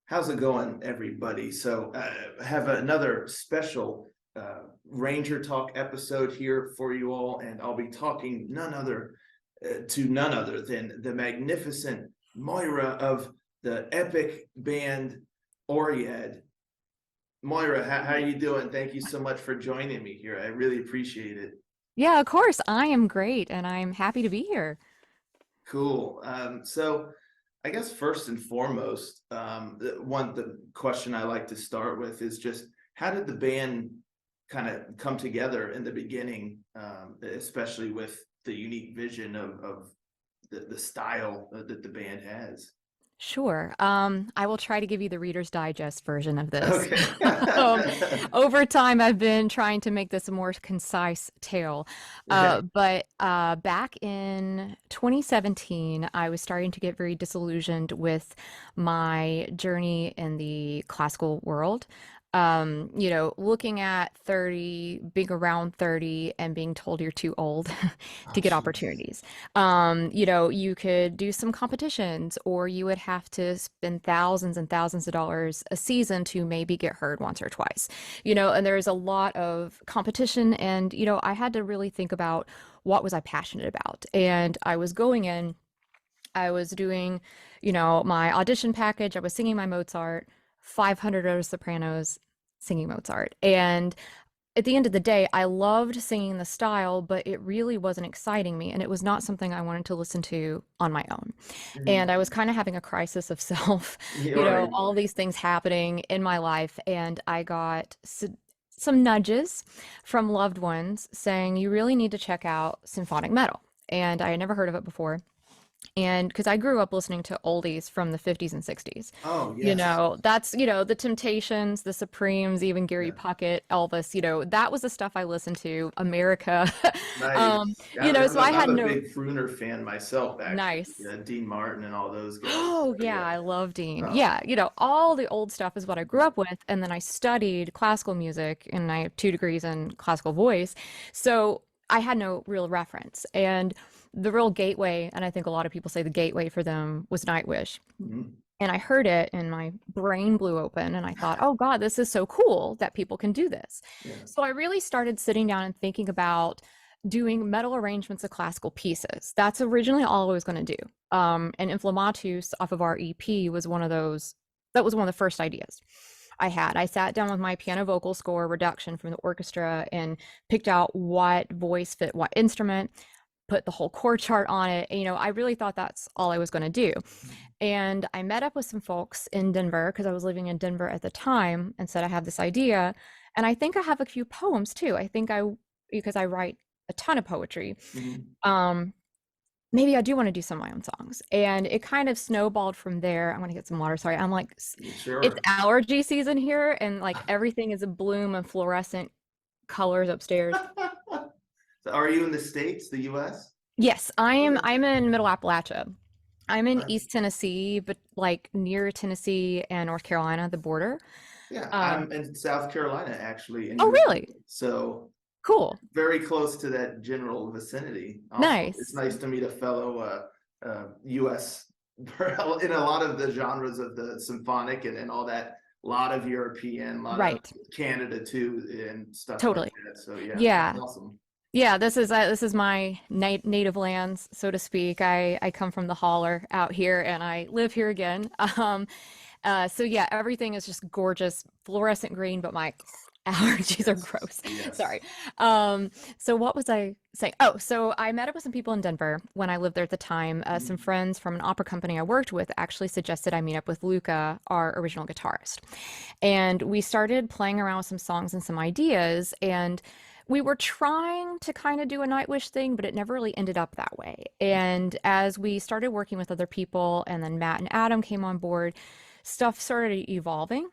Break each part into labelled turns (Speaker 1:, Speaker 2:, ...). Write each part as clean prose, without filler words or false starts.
Speaker 1: How's it going, everybody? So, I have another special Ranger Talk episode here for you all, and I'll be talking none other than the magnificent Moira of the epic band Oryad. Moira, how you doing? Thank you so much for joining me here. I really appreciate it.
Speaker 2: Yeah, of course. I am great and I'm happy to be here.
Speaker 1: Cool. So I guess first and foremost, the question I like to start with is just how did the band kind of come together in the beginning, especially with the unique vision of the style that the band has?
Speaker 2: Sure. I will try to give you the Reader's Digest version of this.
Speaker 1: Okay.
Speaker 2: Um, Over time, I've been trying to make this a more concise tale.
Speaker 1: Okay.
Speaker 2: But back in 2017, I was starting to get very disillusioned with my journey in the classical world. Looking at 30, being around 30 and being told you're too old
Speaker 1: Oh,
Speaker 2: to get
Speaker 1: jeez.
Speaker 2: opportunities. You could do some competitions, or you would have to spend thousands and thousands of dollars a season to maybe get heard once or twice. And there's a lot of competition, and I had to really think about what was I passionate about. And I was going in, I was doing, my audition package, I was singing my Mozart, 500 other sopranos singing Mozart. And at the end of the day, I loved singing the style, but it really wasn't exciting me. And it was not something I wanted to listen to on my own. And
Speaker 1: Mhm.
Speaker 2: I was kind of having a crisis of self,
Speaker 1: You're right.
Speaker 2: all these things happening in my life. And I got some nudges from loved ones saying, you really need to check out symphonic metal. And I had never heard of it before. And because I grew up listening to oldies from the 50s and 60s,
Speaker 1: Oh, yes.
Speaker 2: that's, the Temptations, the Supremes, even Gary
Speaker 1: Yeah.
Speaker 2: Puckett, Elvis, that was the stuff I listened to, America.
Speaker 1: Nice. I'm, I'm
Speaker 2: So
Speaker 1: a,
Speaker 2: I
Speaker 1: I'm
Speaker 2: had
Speaker 1: a
Speaker 2: no,
Speaker 1: big Crooner fan myself, actually.
Speaker 2: nice.
Speaker 1: Dean Martin and all those guys.
Speaker 2: Oh,
Speaker 1: So,
Speaker 2: yeah,
Speaker 1: yeah.
Speaker 2: I love Dean.
Speaker 1: Oh,
Speaker 2: Yeah, all the old stuff is what I grew up with. And then I studied classical music and I have 2 degrees in classical voice. So I had no real reference. And the real gateway, and I think a lot of people say the gateway for them was Nightwish.
Speaker 1: mhm.
Speaker 2: And I heard it and my brain blew open and I thought, oh God, this is so cool that people can do this.
Speaker 1: Yeah.
Speaker 2: So I really started sitting down and thinking about doing metal arrangements of classical pieces. That's originally all I was going to do. And Inflammatus off of our EP was one of those, that was one of the first ideas I had. I sat down with my piano vocal score reduction from the orchestra and picked out what voice fit what instrument, put the whole chord chart on it. And, I really thought that's all I was going to do. And I met up with some folks in Denver because I was living in Denver at the time and said, I have this idea. And I think I have a few poems too. Because I write a ton of poetry.
Speaker 1: Mhm.
Speaker 2: Um, Maybe I do want to do some of my own songs. And it kind of snowballed from there. I'm going to get some water. Sorry. I'm like, it's
Speaker 1: Sure.
Speaker 2: allergy season here and like everything is a bloom and fluorescent colors upstairs.
Speaker 1: So are you in the States, the US?
Speaker 2: Yes,
Speaker 1: Okay.
Speaker 2: I'm in Middle Appalachia. I'm in
Speaker 1: Nice.
Speaker 2: East Tennessee, but like near Tennessee and North Carolina, the border.
Speaker 1: Yeah,
Speaker 2: Um,
Speaker 1: I'm in South Carolina actually, in
Speaker 2: oh,
Speaker 1: Greenville.
Speaker 2: really?
Speaker 1: So
Speaker 2: Cool.
Speaker 1: very close to that general vicinity. Also, it's
Speaker 2: Nice.
Speaker 1: nice to meet a fellow US in a lot of the genres of the symphonic and all that. A lot of European, a lot of
Speaker 2: Right.
Speaker 1: Canada too, and stuff like
Speaker 2: Totally.
Speaker 1: that. So yeah, that's
Speaker 2: Yeah.
Speaker 1: awesome.
Speaker 2: Yeah, this is my native lands, so to speak. I come from the holler out here and I live here again. So yeah, everything is just gorgeous, fluorescent green, but my allergies are
Speaker 1: Yes,
Speaker 2: gross. Sorry.
Speaker 1: yes.
Speaker 2: Um, so what was I saying? Oh, so I met up with some people in Denver when I lived there at the time. Some
Speaker 1: Mhm.
Speaker 2: friends from an opera company I worked with actually suggested I meet up with Luca, our original guitarist. And we started playing around with some songs and some ideas. And we were trying to kind of do a Nightwish thing, but it never really ended up that way. And as we started working with other people, and then Matt and Adam came on board, stuff started evolving.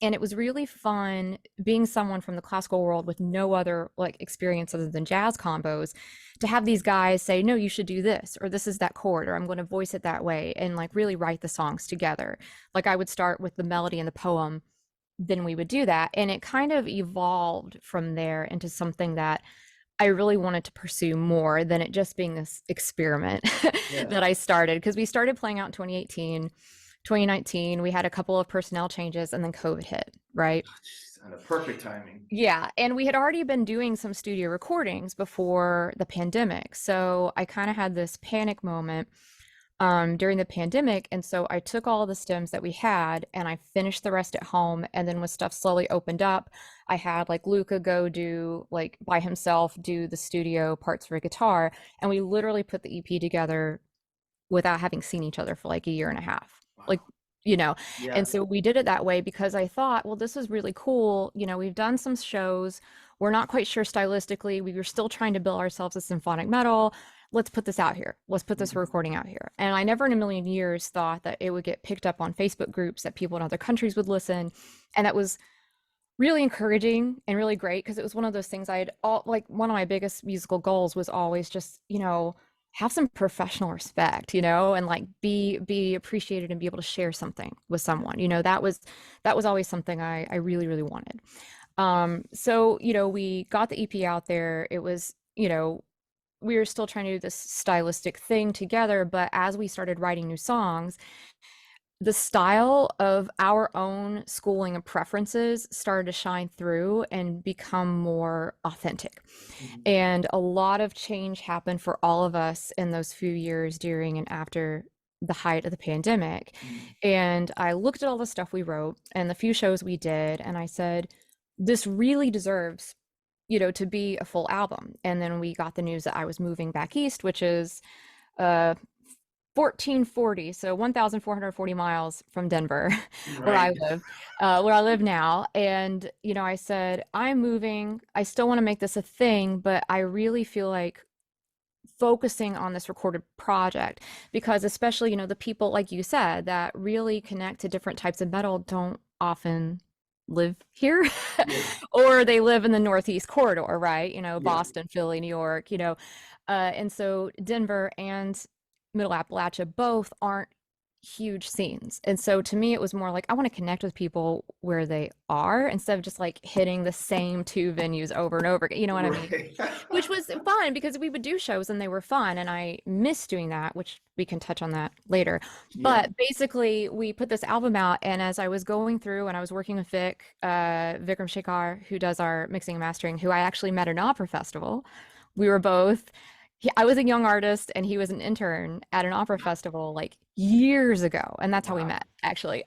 Speaker 2: And it was really fun being someone from the classical world with no other like experience other than jazz combos to have these guys say, no, you should do this, or this is that chord, or I'm going to voice it that way, and like really write the songs together. Like I would start with the melody and the poem, then we would do that. And it kind of evolved from there into something that I really wanted to pursue more than it just being this experiment
Speaker 1: Yeah.
Speaker 2: that I started. Because we started playing out in 2018. 2019, we had a couple of personnel changes and then COVID hit, right?
Speaker 1: And a perfect timing.
Speaker 2: Yeah, and we had already been doing some studio recordings before the pandemic. So I kind of had this panic moment during the pandemic. And so I took all the stems that we had and I finished the rest at home. And then when stuff slowly opened up, I had like Luca go do like by himself, do the studio parts for a guitar. And we literally put the EP together without having seen each other for like a year and a half. Like,
Speaker 1: Wow.
Speaker 2: you know, and
Speaker 1: Yeah.
Speaker 2: so we did it that way because I thought, well, this is really cool. You know, we've done some shows. We're not quite sure stylistically. We were still trying to build ourselves as symphonic metal. Let's put this out here. Let's put this
Speaker 1: Mhm.
Speaker 2: recording out here. And I never in a million years thought that it would get picked up on Facebook groups, that people in other countries would listen. And that was really encouraging and really great because it was one of those things I'd all like one of my biggest musical goals was always just, have some professional respect, and like be appreciated and be able to share something with someone. That was always something I really, really wanted. So, we got the EP out there. It was, we were still trying to do this stylistic thing together, but as we started writing new songs, the style of our own schooling and preferences started to shine through and become more authentic.
Speaker 1: Mhm.
Speaker 2: And a lot of change happened for all of us in those few years during and after the height of the pandemic.
Speaker 1: Mhm.
Speaker 2: And I looked at all the stuff we wrote and the few shows we did, and I said, this really deserves, to be a full album. And then we got the news that I was moving back east, which is uh 1440, so 1,440 miles from Denver, where
Speaker 1: Right.
Speaker 2: I live, where I live now. And, I said, I'm moving. I still want to make this a thing, but I really feel like focusing on this recorded project because, especially, the people, like you said, that really connect to different types of metal don't often live here
Speaker 1: Yeah.
Speaker 2: or they live in the Northeast corridor, right?
Speaker 1: Yeah.
Speaker 2: Boston, Philly, New York, and so Denver and Middle Appalachia both aren't huge scenes. And so to me, it was more like I want to connect with people where they are instead of just like hitting the same two venues over and over again. You know what I mean?
Speaker 1: Right.
Speaker 2: Which was fun because we would do shows and they were fun. And I miss doing that, which we can touch on that later.
Speaker 1: Yeah.
Speaker 2: But basically, we put this album out. And as I was going through and I was working with Vikram Shekhar, who does our mixing and mastering, who I actually met at an opera festival. We were both I was a young artist and he was an intern at an opera festival like years ago. And that's how we
Speaker 1: Wow.
Speaker 2: met, actually.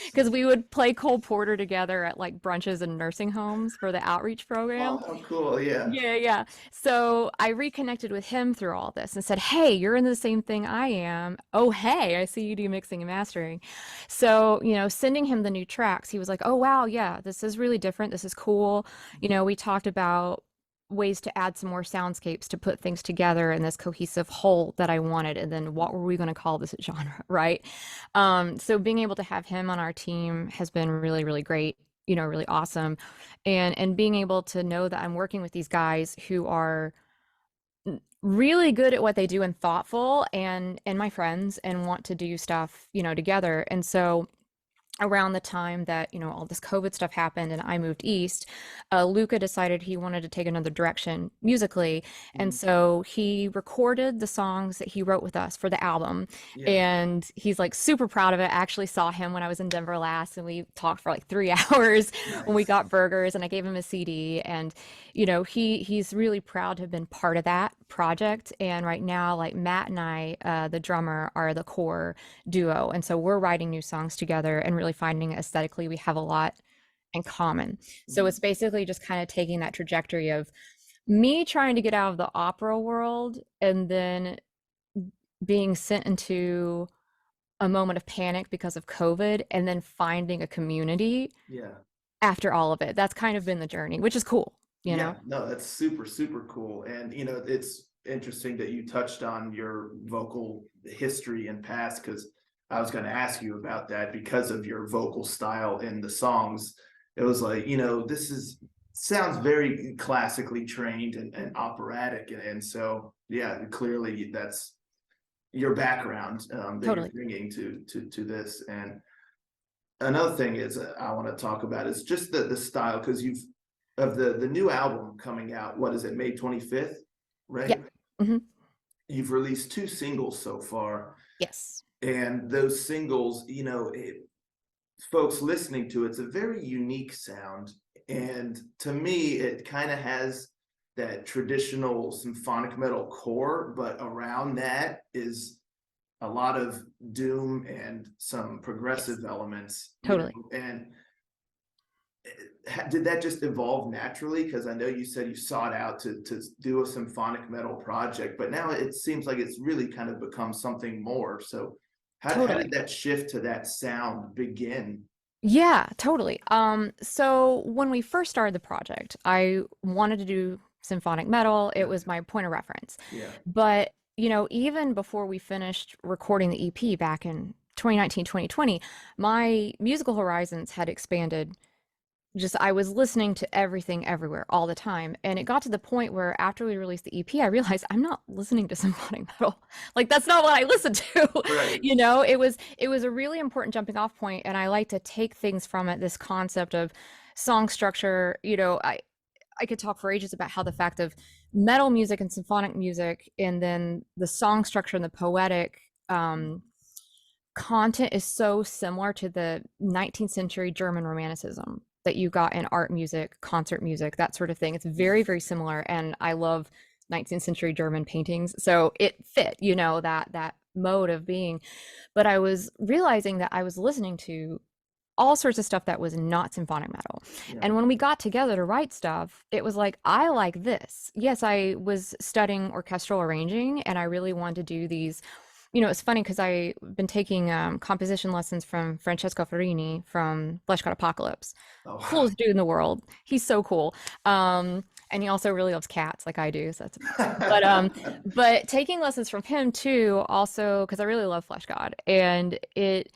Speaker 2: Because we would play Cole Porter together at like brunches and nursing homes for the outreach
Speaker 1: Oh,
Speaker 2: program.
Speaker 1: how cool. Yeah.
Speaker 2: Yeah, yeah. So I reconnected with him through all this and said, hey, you're in the same thing I am. Oh, hey, I see you do mixing and mastering. So, sending him the new tracks, he was like, oh, wow, yeah, this is really different. This is cool. We talked about ways to add some more soundscapes to put things together in this cohesive whole that I wanted. And then what were we going to call this genre, right? So being able to have him on our team has been really, really great, really awesome. And being able to know that I'm working with these guys who are really good at what they do and thoughtful and my friends and want to do stuff, together. And so around the time that all this COVID stuff happened and I moved east, Luca decided he wanted to take another direction musically, and
Speaker 1: Mhm.
Speaker 2: so he recorded the songs that he wrote with us for the album.
Speaker 1: Yeah.
Speaker 2: And he's like super proud of it. I actually saw him when I was in Denver last, and we talked for like 3 hours when we
Speaker 1: Nice.
Speaker 2: got burgers, and I gave him a CD. And he's really proud to have been part of that project. And right now, like Matt and I, the drummer, are the core duo. And so we're writing new songs together and really finding aesthetically we have a lot in common. So
Speaker 1: Mhm.
Speaker 2: it's basically just kind of taking that trajectory of me trying to get out of the opera world and then being sent into a moment of panic because of COVID and then finding a community
Speaker 1: Yeah.
Speaker 2: after all of it. That's kind of been the journey, which is cool, you
Speaker 1: Yeah,
Speaker 2: know?
Speaker 1: no, that's super, super cool. And it's interesting that you touched on your vocal history and past because I was going to ask you about that because of your vocal style in the songs. It was like, this is sounds very classically trained and operatic. And so, yeah, clearly that's your background that you're
Speaker 2: Totally.
Speaker 1: bringing to this. And another thing is I want to talk about is just the style because you've of the new album coming out. What is it, May 25th?
Speaker 2: Yeah.
Speaker 1: Right.
Speaker 2: Hmm.
Speaker 1: You've released two singles so far.
Speaker 2: Yes.
Speaker 1: And those singles, folks listening to it's a very unique sound. And to me, it kind of has that traditional symphonic metal core, but around that is a lot of doom and some
Speaker 2: Yes,
Speaker 1: progressive elements,
Speaker 2: totally.
Speaker 1: and did that just evolve naturally? Because I know you said you sought out to do a symphonic metal project, but now it seems like it's really kind of become something more. So how
Speaker 2: Totally.
Speaker 1: did that shift to that sound begin?
Speaker 2: Yeah, totally. So when we first started the project, I wanted to do symphonic metal. It was my point of reference.
Speaker 1: Yeah.
Speaker 2: But, even before we finished recording the EP back in 2019, 2020, my musical horizons had expanded. Just I was listening to everything everywhere all the time. And it got to the point where after we released the EP, I realized I'm not listening to symphonic metal. Like that's not what I listen to.
Speaker 1: Right.
Speaker 2: It was a really important jumping off point, and I like to take things from it, this concept of song structure. I could talk for ages about how the fact of metal music and symphonic music and then the song structure and the poetic content is so similar to the 19th century German Romanticism that you got in art music, concert music, that sort of thing. It's very, very similar. And I love 19th century German paintings. So it fit, that mode of being. But I was realizing that I was listening to all sorts of stuff that was not symphonic metal.
Speaker 1: Yeah.
Speaker 2: And when we got together to write stuff, it was like, I like this. Yes, I was studying orchestral arranging and I really wanted to do these. It's funny because I've been taking composition lessons from Francesco Farini from Flesh God Apocalypse.
Speaker 1: Oh, wow.
Speaker 2: Coolest dude in the world. He's so cool. And he also really loves cats like I do, so that's amazing. But taking lessons from him too, also because I really love Flesh God, and it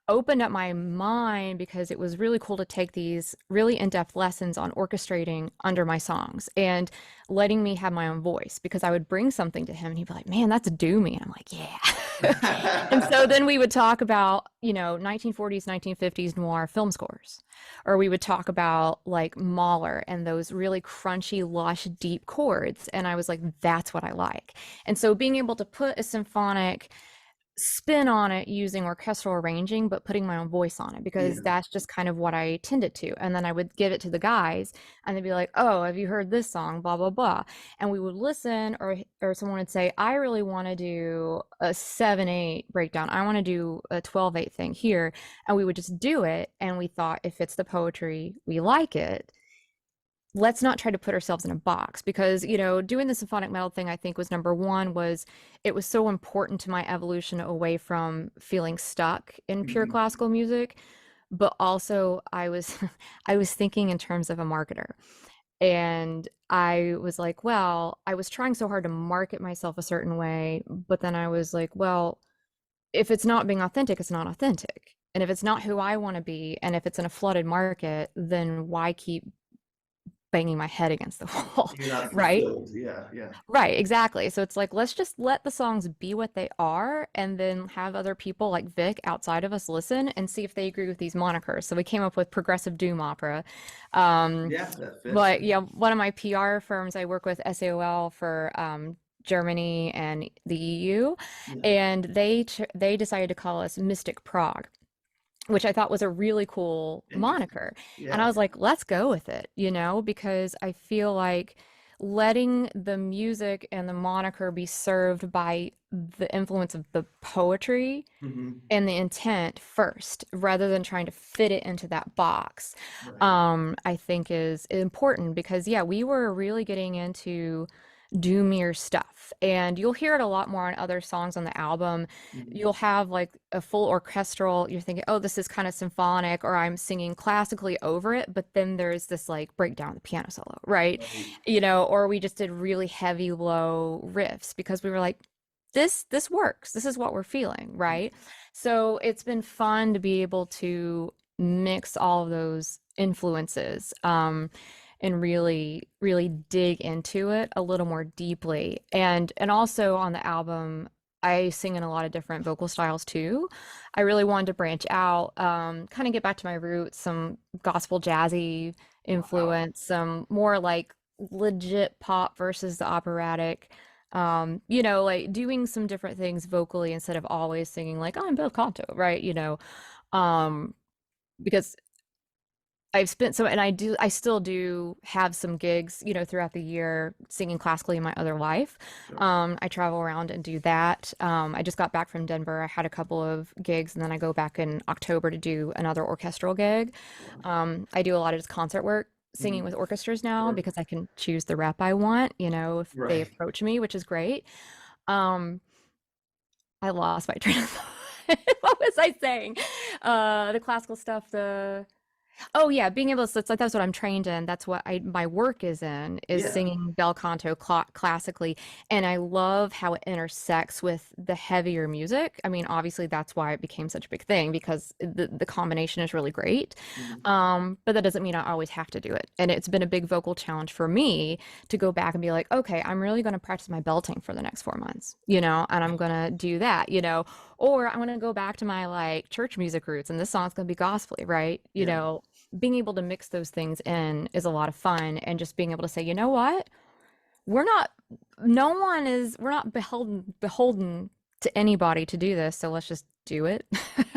Speaker 2: opened up my mind because it was really cool to take these really in-depth lessons on orchestrating under my songs and letting me have my own voice, because I would bring something to him and he'd be like, man, that's doomy. And I'm like, yeah. And so then we would talk about, 1940s, 1950s noir film scores, or we would talk about like Mahler and those really crunchy, lush, deep chords. And I was like, that's what I like. And so being able to put a symphonic spin on it using orchestral arranging, but putting my own voice on it, because
Speaker 1: Yeah.
Speaker 2: that's just kind of what I tended to. And then I would give it to the guys and they'd be like, oh, have you heard this song? Blah, blah, blah. And we would listen, or someone would say, I really want to do a 7/8 breakdown. I want to do a 12/8 thing here. And we would just do it. And we thought, if it's the poetry, we like it, let's not try to put ourselves in a box, because doing the symphonic metal thing, I think, was number one, was it was so important to my evolution away from feeling stuck in pure
Speaker 1: Mhm.
Speaker 2: classical music. But also I was I was thinking in terms of a marketer, and I was like, well, I was trying so hard to market myself a certain way, but then I was like, well, if it's not being authentic, it's not authentic. And if it's not who I want to be, and if it's in a flooded market, then why keep banging my head against the wall,
Speaker 1: You're not
Speaker 2: right?
Speaker 1: fulfilled. Yeah, yeah.
Speaker 2: Right, exactly. So it's like, let's just let the songs be what they are, and then have other people like Vic outside of us listen and see if they agree with these monikers. So we came up with progressive doom opera. Um,
Speaker 1: Yeah, that fits.
Speaker 2: but yeah, one of my PR firms, I work with SAOL for Germany and the EU,
Speaker 1: Yeah.
Speaker 2: and they decided to call us Mystic Prague, which I thought was a really cool
Speaker 1: Interesting.
Speaker 2: moniker. And I
Speaker 1: Yeah.
Speaker 2: was like, let's go with it, because I feel like letting the music and the moniker be served by the influence of the poetry
Speaker 1: Hmm.
Speaker 2: and the intent first, rather than trying to fit it into that box,
Speaker 1: Right.
Speaker 2: I think is important, because yeah, we were really getting into doomier stuff, and you'll hear it a lot more on other songs on the album.
Speaker 1: Mhm.
Speaker 2: You'll have like a full orchestral, you're thinking, oh, this is kind of symphonic, or I'm singing classically over it, but then there's this like breakdown of the piano solo, right?
Speaker 1: Right.
Speaker 2: Or we just did really heavy low riffs because we were like, this works, this is what we're feeling, right? So it's been fun to be able to mix all of those influences, and really, really dig into it a little more deeply. And also on the album, I sing in a lot of different vocal styles too. I really wanted to branch out, kind of get back to my roots, some gospel jazzy
Speaker 1: Wow.
Speaker 2: influence, some more like legit pop versus the operatic. Like doing some different things vocally instead of always singing like, oh, I'm bel canto, right? Um, because I've spent so, and I still do have some gigs, throughout the year singing classically in my other life.
Speaker 1: Sure.
Speaker 2: I travel around and do that. I just got back from Denver. I had a couple of gigs, and then I go back in October to do another orchestral gig.
Speaker 1: Wow.
Speaker 2: I do a lot of just concert work, singing
Speaker 1: Mhm.
Speaker 2: with orchestras now
Speaker 1: Sure.
Speaker 2: because I can choose the rep I want, if they
Speaker 1: Right.
Speaker 2: approach me, which is great. Um, I lost my train of thought. What was I saying? The classical stuff, Oh yeah, being able to, that's what I'm trained in. That's what my work is in, is
Speaker 1: Yeah.
Speaker 2: singing bel canto classically. And I love how it intersects with the heavier music. I mean, obviously that's why it became such a big thing because the combination is really great.
Speaker 1: Mhm.
Speaker 2: But that doesn't mean I always have to do it. And it's been a big vocal challenge for me to go back and be like, okay, I'm really going to practice my belting for the next 4 months, and I'm going to do that, or I'm going to go back to my like church music roots and this song's going to be gospely, right?
Speaker 1: Yeah.
Speaker 2: Being able to mix those things in is a lot of fun, and just being able to say, you know what, we're not we're not beholden to anybody to do this, so let's just do it.
Speaker 1: That's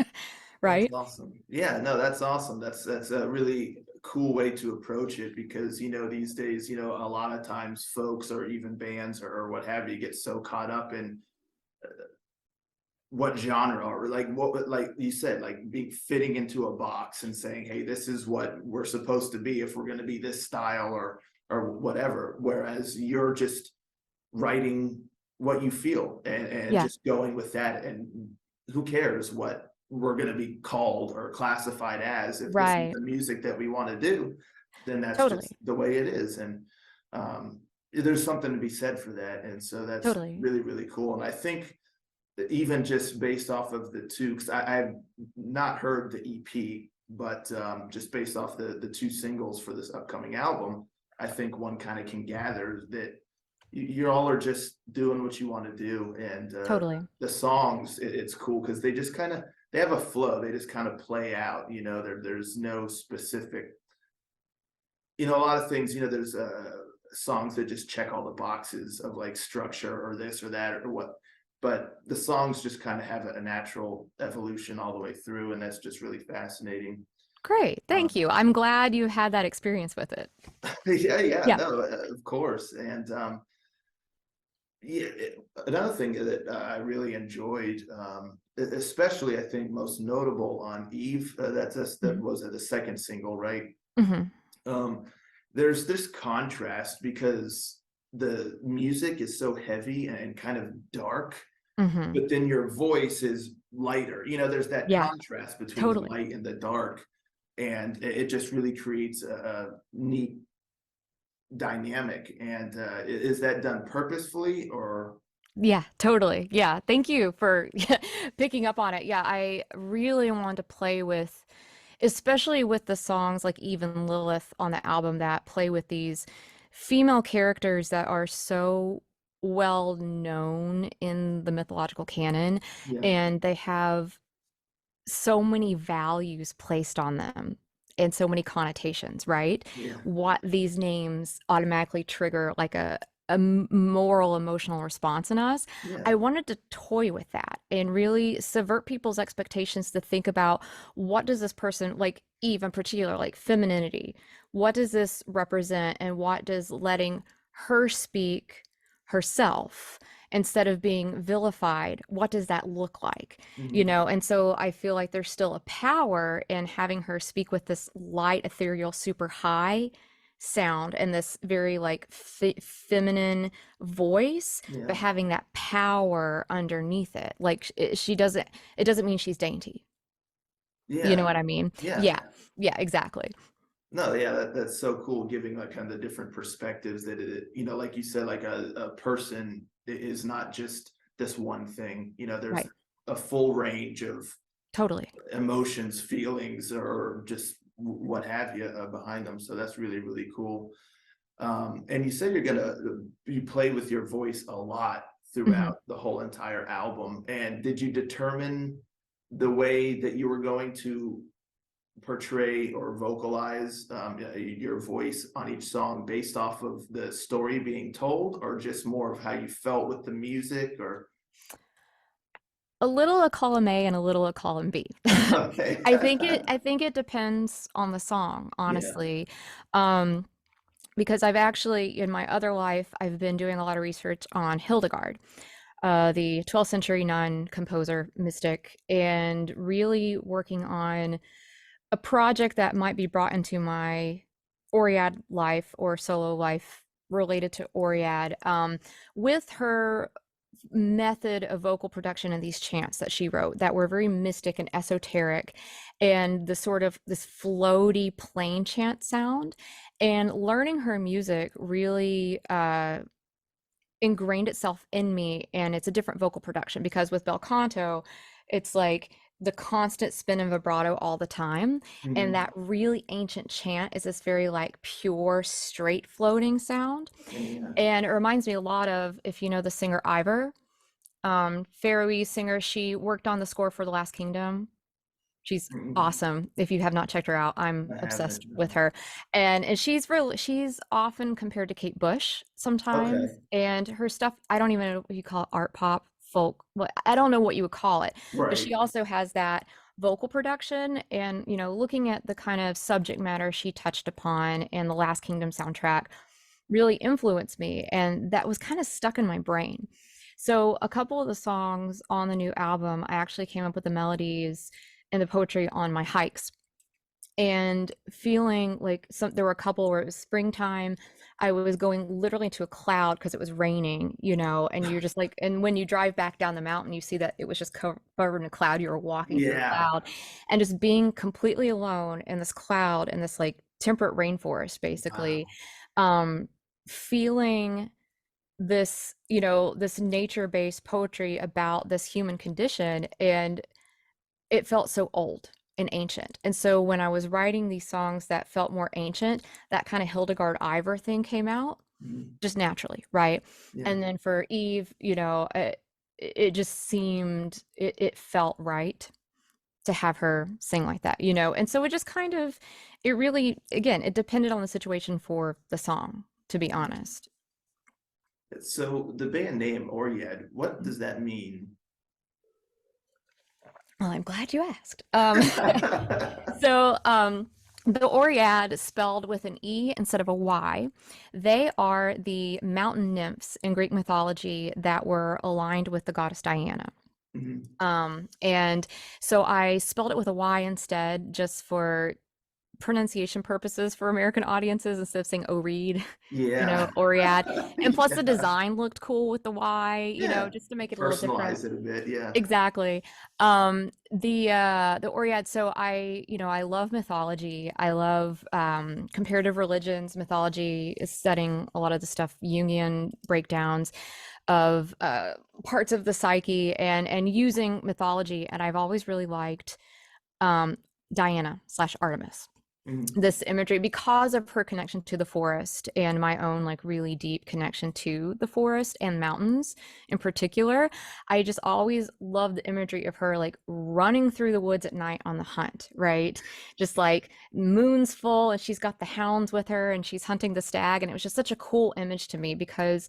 Speaker 2: Right.
Speaker 1: awesome. Yeah, no, that's awesome. That's a really cool way to approach it because these days, a lot of times folks or even bands or what have you get so caught up in what genre or like what like you said, like being fitting into a box and saying, hey, this is what we're supposed to be if we're going to be this style or whatever. Whereas you're just writing what you feel and
Speaker 2: Yeah.
Speaker 1: just going with that, and who cares what we're going to be called or classified as. If this is
Speaker 2: Right.
Speaker 1: the music that we want to do, then that's just
Speaker 2: Totally.
Speaker 1: the way it is. And there's something to be said for that, and so that's
Speaker 2: Totally.
Speaker 1: really really cool. And I think that even just based off of the two, because I've not heard the EP, but just based off the two singles for this upcoming album, I think one kind of can gather that you all are just doing what you want to do. And
Speaker 2: Totally.
Speaker 1: the songs, it's cool because they just kind of, they have a flow, they just kind of play out, there's no specific, a lot of things, there's songs that just check all the boxes of like structure or this or that or what, but the songs just kind of have a natural evolution all the way through, and that's just really fascinating.
Speaker 2: Great. Thank
Speaker 1: um,
Speaker 2: you. I'm glad you had that experience with it.
Speaker 1: yeah, yeah,
Speaker 2: Yeah.
Speaker 1: no, of course. And yeah, another thing that I really enjoyed, especially I think most notable on Eve, that
Speaker 2: Mhm.
Speaker 1: was the second single, right?
Speaker 2: Mhm.
Speaker 1: Um, there's this contrast because the music is so heavy and kind of dark,
Speaker 2: Mhm.
Speaker 1: but then your voice is lighter. There's that
Speaker 2: Yeah.
Speaker 1: contrast between the
Speaker 2: Totally.
Speaker 1: light and the dark, and it just really creates a neat dynamic. And is that done purposefully or?
Speaker 2: Yeah, totally. Yeah. Thank you for picking up on it. Yeah, I really wanted to play with, especially with the songs like Even Lilith on the album that play with these female characters that are so well known in the mythological canon,
Speaker 1: Yeah,
Speaker 2: and they have so many values placed on them and so many connotations, right?
Speaker 1: yeah,
Speaker 2: What these names automatically trigger like a moral emotional response in us. I
Speaker 1: yeah,
Speaker 2: wanted to toy with that and really subvert people's expectations to think about, what does this person, like Eve in particular, like femininity, what does this represent, and what does letting her speak herself instead of being vilified, what does that look like?
Speaker 1: mhm,
Speaker 2: And so I feel like there's still a power in having her speak with this light, ethereal, super high sound and this very like feminine voice,
Speaker 1: yeah,
Speaker 2: but having that power underneath it. Like she doesn't, it doesn't mean she's dainty. You know
Speaker 1: yeah,
Speaker 2: what I mean?
Speaker 1: yeah.
Speaker 2: Yeah. Yeah, exactly.
Speaker 1: No, yeah, that's so cool, giving like kind of the different perspectives that like you said, like a person is not just this one thing. There's
Speaker 2: Right.
Speaker 1: a full range of
Speaker 2: Totally.
Speaker 1: emotions, feelings, or just what have you behind them. So that's really, really cool. And you said you play with your voice a lot
Speaker 2: Hmm.
Speaker 1: throughout the whole entire album. And did you determine the way that you were going to portray or vocalize your voice on each song based off of the story being told, or just more of how you felt with the music? Or
Speaker 2: A little a column A and a little a column B.
Speaker 1: okay,
Speaker 2: I think it depends on the song,
Speaker 1: yeah,
Speaker 2: honestly. Um, because I've actually, in my other life, I've been doing a lot of research on Hildegard, the 12th century nun, composer, mystic, and really working on a project that might be brought into my Oryad life or solo life related to Oryad, with her method of vocal production and these chants that she wrote that were very mystic and esoteric, and the sort of this floaty plain chant sound. And learning her music really ingrained itself in me, and it's a different vocal production because with bel canto it's like the constant spin and vibrato all the time, and
Speaker 1: mhm,
Speaker 2: that really ancient chant is this very like pure straight floating sound.
Speaker 1: yeah,
Speaker 2: And it reminds me a lot of, if you know the singer Ivor, Faroese singer. She worked on the score for The Last Kingdom. She's
Speaker 1: mhm.
Speaker 2: awesome. If you have not checked her out, I'm
Speaker 1: I haven't.
Speaker 2: obsessed with
Speaker 1: No.
Speaker 2: her. And she's often compared to Kate Bush sometimes.
Speaker 1: Okay,
Speaker 2: And her stuff, I don't even know what you call it, art pop, folk. Well, I don't know what you would call it. But she
Speaker 1: right.
Speaker 2: also has that vocal production, and looking at the kind of subject matter she touched upon and the Last Kingdom soundtrack really influenced me, and that was kind of stuck in my brain. So a couple of the songs on the new album, I actually came up with the melodies and the poetry on my hikes, and feeling like there were a couple where it was springtime. I was going literally to a cloud because it was raining, and you're just like, and when you drive back down the mountain, you see that it was just covered in a cloud. You were walking through a
Speaker 1: Yeah.
Speaker 2: cloud, and just being completely alone in this cloud in this like temperate rainforest, basically,
Speaker 1: Wow.
Speaker 2: um, feeling this, this nature-based poetry about this human condition, and it felt so old and ancient. And so when I was writing these songs that felt more ancient, that kind of Hildegard Ivor thing came out
Speaker 1: Mhm.
Speaker 2: just naturally, right?
Speaker 1: Yeah.
Speaker 2: And then for Eve, it just seemed, it felt right to have her sing like that, And so it just kind of, it really, again, it depended on the situation for the song, to be honest.
Speaker 1: So the band name Oryad, what does that mean?
Speaker 2: Well, I'm glad you asked. So the Oryad, spelled with an E instead of a Y, they are the mountain nymphs in Greek mythology that were aligned with the goddess Diana.
Speaker 1: Mhm.
Speaker 2: And so I spelled it with a Y instead, just for pronunciation purposes for American audiences, instead of saying Oread,
Speaker 1: Yeah.
Speaker 2: Oryad. And plus the
Speaker 1: Yeah.
Speaker 2: design looked cool with the Y,
Speaker 1: Yeah.
Speaker 2: just to make it a little different.
Speaker 1: Personalize it a bit. Yeah.
Speaker 2: Exactly. The Oryad, so I love mythology. I love comparative religions. Mythology is studying a lot of the stuff, Jungian breakdowns of parts of the psyche, and using mythology. And I've always really liked um Diana slash Artemis,
Speaker 1: Mhm.
Speaker 2: this imagery, because of her connection to the forest and my own like really deep connection to the forest and mountains in particular. I just always loved the imagery of her like running through the woods at night on the hunt, right? Just like moon's full and she's got the hounds with her and she's hunting the stag. And it was just such a cool image to me because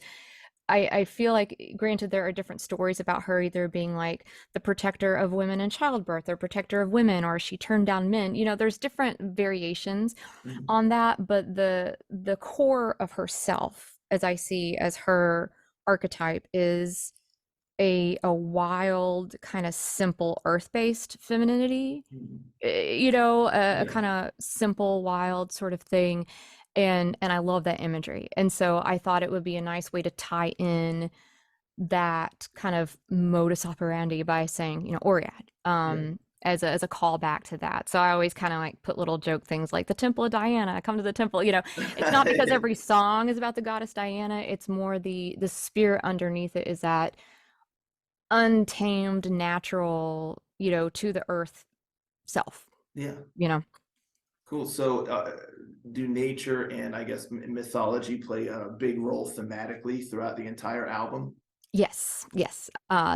Speaker 2: I feel like, granted, there are different stories about her either being like the protector of women in childbirth or protector of women, or she turned down men. There's different variations
Speaker 1: Mhm.
Speaker 2: on that, but the core of herself, as I see as her archetype, is a wild, kind of simple, earth-based femininity,
Speaker 1: Mhm.
Speaker 2: a
Speaker 1: Yeah.
Speaker 2: kind of simple, wild sort of thing. And I love that imagery. And so I thought it would be a nice way to tie in that kind of modus operandi by saying, Oryad,
Speaker 1: Yeah.
Speaker 2: as a callback to that. So I always kind of like put little joke things like the Temple of Diana, come to the temple. It's not because every song is about the goddess Diana. It's more the spirit underneath it is that untamed, natural, to the earth self,
Speaker 1: Yeah.
Speaker 2: you know.
Speaker 1: Cool. So, do nature and I guess mythology play a big role thematically throughout the entire album?
Speaker 2: Yes, yes,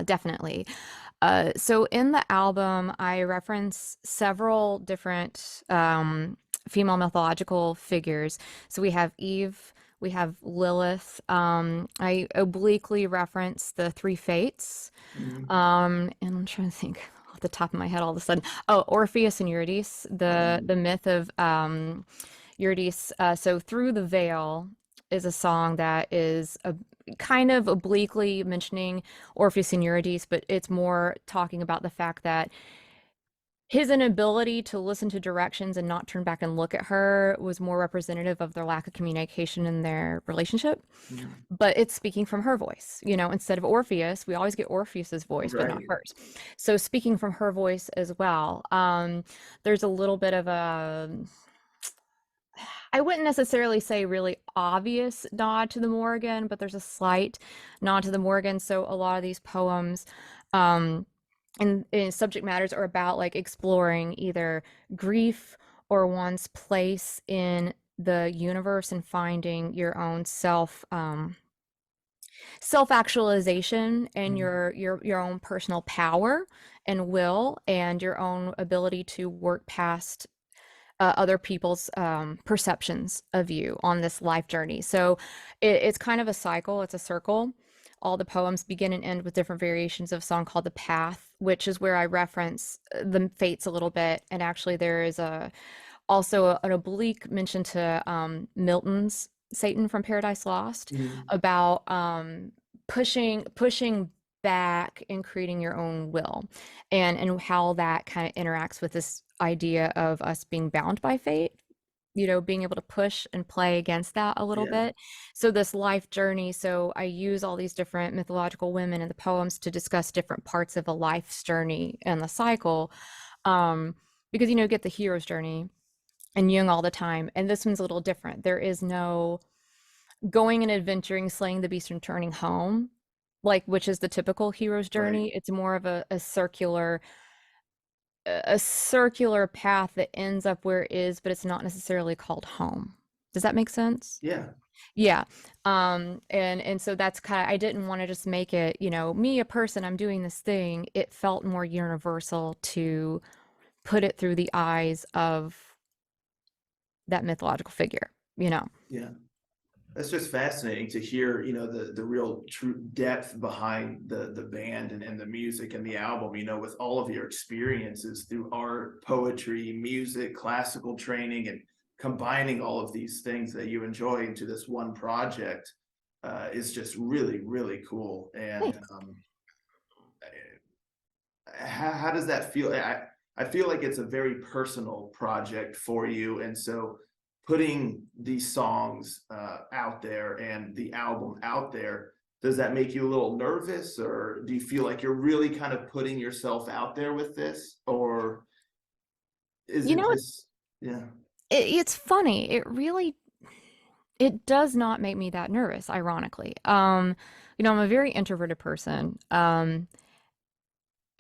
Speaker 2: definitely. So in the album, I reference several different female mythological figures. So we have Eve, we have Lilith. I obliquely reference the three fates.
Speaker 1: Mhm.
Speaker 2: And I'm trying to think off the top of my head all of a sudden. Oh, Orpheus and Eurydice, the myth of Eurydice. So Through the Veil is a song that is a kind of obliquely mentioning Orpheus and Eurydice, but it's more talking about the fact that his inability to listen to directions and not turn back and look at her was more representative of their lack of communication in their relationship.
Speaker 1: Mhm.
Speaker 2: But it's speaking from her voice, instead of Orpheus, we always get Orpheus's voice, but not
Speaker 1: Right.
Speaker 2: hers. So speaking from her voice as well. There's a little bit of a, I wouldn't necessarily say really obvious nod to the Morrigan, but there's a slight nod to the Morrigan. So a lot of these poems, um, and subject matters are about like exploring either grief or one's place in the universe and finding your own self-actualization and
Speaker 1: Mhm.
Speaker 2: your own personal power and will and your own ability to work past other people's perceptions of you on this life journey. So it's kind of a cycle, it's a circle. All the poems begin and end with different variations of a song called The Path, which is where I reference the fates a little bit. And actually, there is an oblique mention to Milton's Satan from Paradise Lost
Speaker 1: Mhm.
Speaker 2: about pushing back and creating your own will, and how that kind of interacts with this idea of us being bound by fate, being able to push and play against that a little
Speaker 1: Yeah.
Speaker 2: bit. So this life journey, so I use all these different mythological women in the poems to discuss different parts of a life's journey and the cycle. Because you get the hero's journey and Jung all the time, and this one's a little different. There is no going and adventuring, slaying the beast, and returning home, like which is the typical hero's
Speaker 1: Right.
Speaker 2: journey. It's more of a circular path that ends up where it is, but it's not necessarily called home. Does that make sense?
Speaker 1: Yeah.
Speaker 2: Yeah. And so that's kind of, I didn't want to just make it, me, a person, I'm doing this thing. It felt more universal to put it through the eyes of that mythological figure.
Speaker 1: Yeah. That's just fascinating to hear, the real true depth behind the band and the music and the album, with all of your experiences through art, poetry, music, classical training, and combining all of these things that you enjoy into this one project is just really, really cool. And
Speaker 2: Thanks.
Speaker 1: how does that feel? I feel like it's a very personal project for you. And so putting these songs out there and the album out there, does that make you a little nervous, or do you feel like you're really kind of putting yourself out there with this? Or is
Speaker 2: You
Speaker 1: it
Speaker 2: know,
Speaker 1: just, yeah.
Speaker 2: it's funny. It does not make me that nervous, ironically. I'm a very introverted person.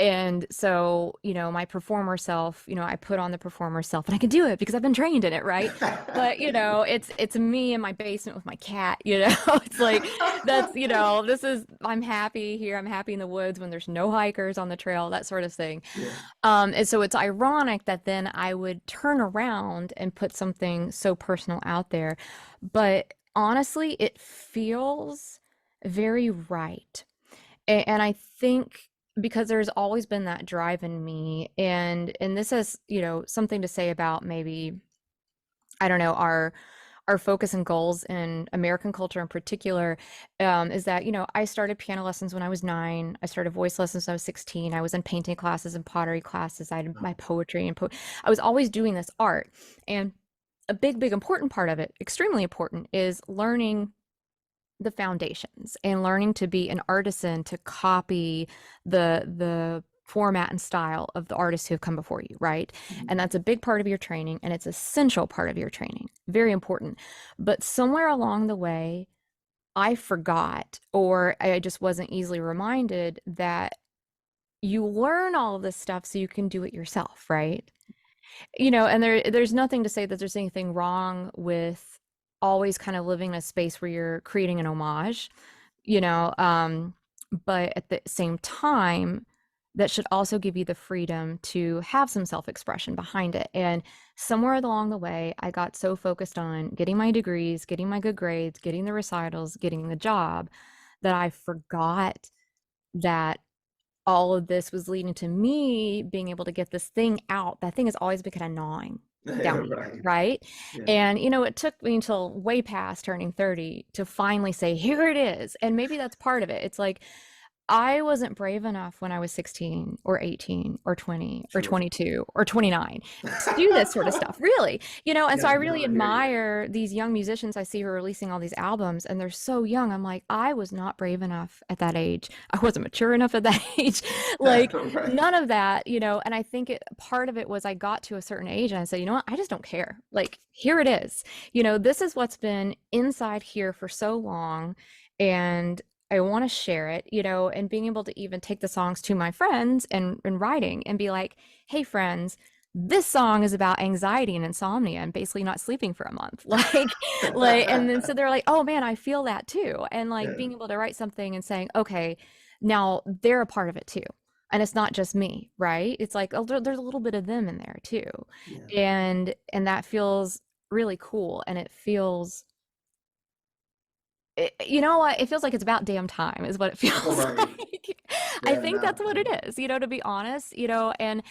Speaker 2: And so, my performer self, I put on the performer self and I can do it because I've been trained in it, right? But, it's me in my basement with my cat. It's like I'm happy here. I'm happy in the woods when there's no hikers on the trail, that sort of thing.
Speaker 1: Yeah.
Speaker 2: And so it's ironic that then I would turn around and put something so personal out there. But honestly, it feels very right. And I think because there's always been that drive in me, and this has, something to say about maybe, I don't know, our focus and goals in American culture in particular, is that, I started piano lessons when I was 9. I started voice lessons when I was 16. I was in painting classes and pottery classes. I had my poetry I was always doing this art. And a big, big important part of it, extremely important, is learning the foundations and learning to be an artisan, to copy the format and style of the artists who have come before you, right? And that's a big part of your training, and it's essential part of your training. Very important. But somewhere along the way, I forgot, or I just wasn't easily reminded that you learn all of this stuff so you can do it yourself, right? And there's nothing to say that there's anything wrong with always kind of living in a space where you're creating an homage, you know, um, but at the same time, that should also give you the freedom to have some self-expression behind it. And somewhere along the way, I got so focused on getting my degrees, getting my good grades, getting the recitals, getting the job, that I forgot that all of this was leading to me being able to get this thing out. That thing has always been kind of gnawing down here,
Speaker 1: Right.
Speaker 2: right?
Speaker 1: Yeah.
Speaker 2: And it took me until way past turning 30 to finally say, here it is. And maybe that's part of it. It's like I wasn't brave enough when I was 16 or 18 or 20 or
Speaker 1: True.
Speaker 2: 22 or 29 to do this sort of stuff, really. And so
Speaker 1: Yeah,
Speaker 2: I
Speaker 1: no,
Speaker 2: really
Speaker 1: I hear you.
Speaker 2: admire these young musicians I see who are releasing all these albums and they're so young. I'm like, I was not brave enough at that age. I wasn't mature enough at that age. Like
Speaker 1: Right.
Speaker 2: none of that, and I think part of it was I got to a certain age and I said, you know what? I just don't care. Like here it is. This is what's been inside here for so long. And I want to share it, and being able to even take the songs to my friends and writing and be like, hey, friends, this song is about anxiety and insomnia and basically not sleeping for a month. And then so they're like, oh man, I feel that too. And like
Speaker 1: Yeah.
Speaker 2: being able to write something and saying, okay, now they're a part of it too. And it's not just me, right? It's like there's a little bit of them in there too.
Speaker 1: Yeah.
Speaker 2: And that feels really cool. And it feels you know what? It feels like it's about damn time, is what it
Speaker 1: All
Speaker 2: feels
Speaker 1: right.
Speaker 2: like. I
Speaker 1: Yeah,
Speaker 2: think that's
Speaker 1: no.
Speaker 2: what it is, to be honest, and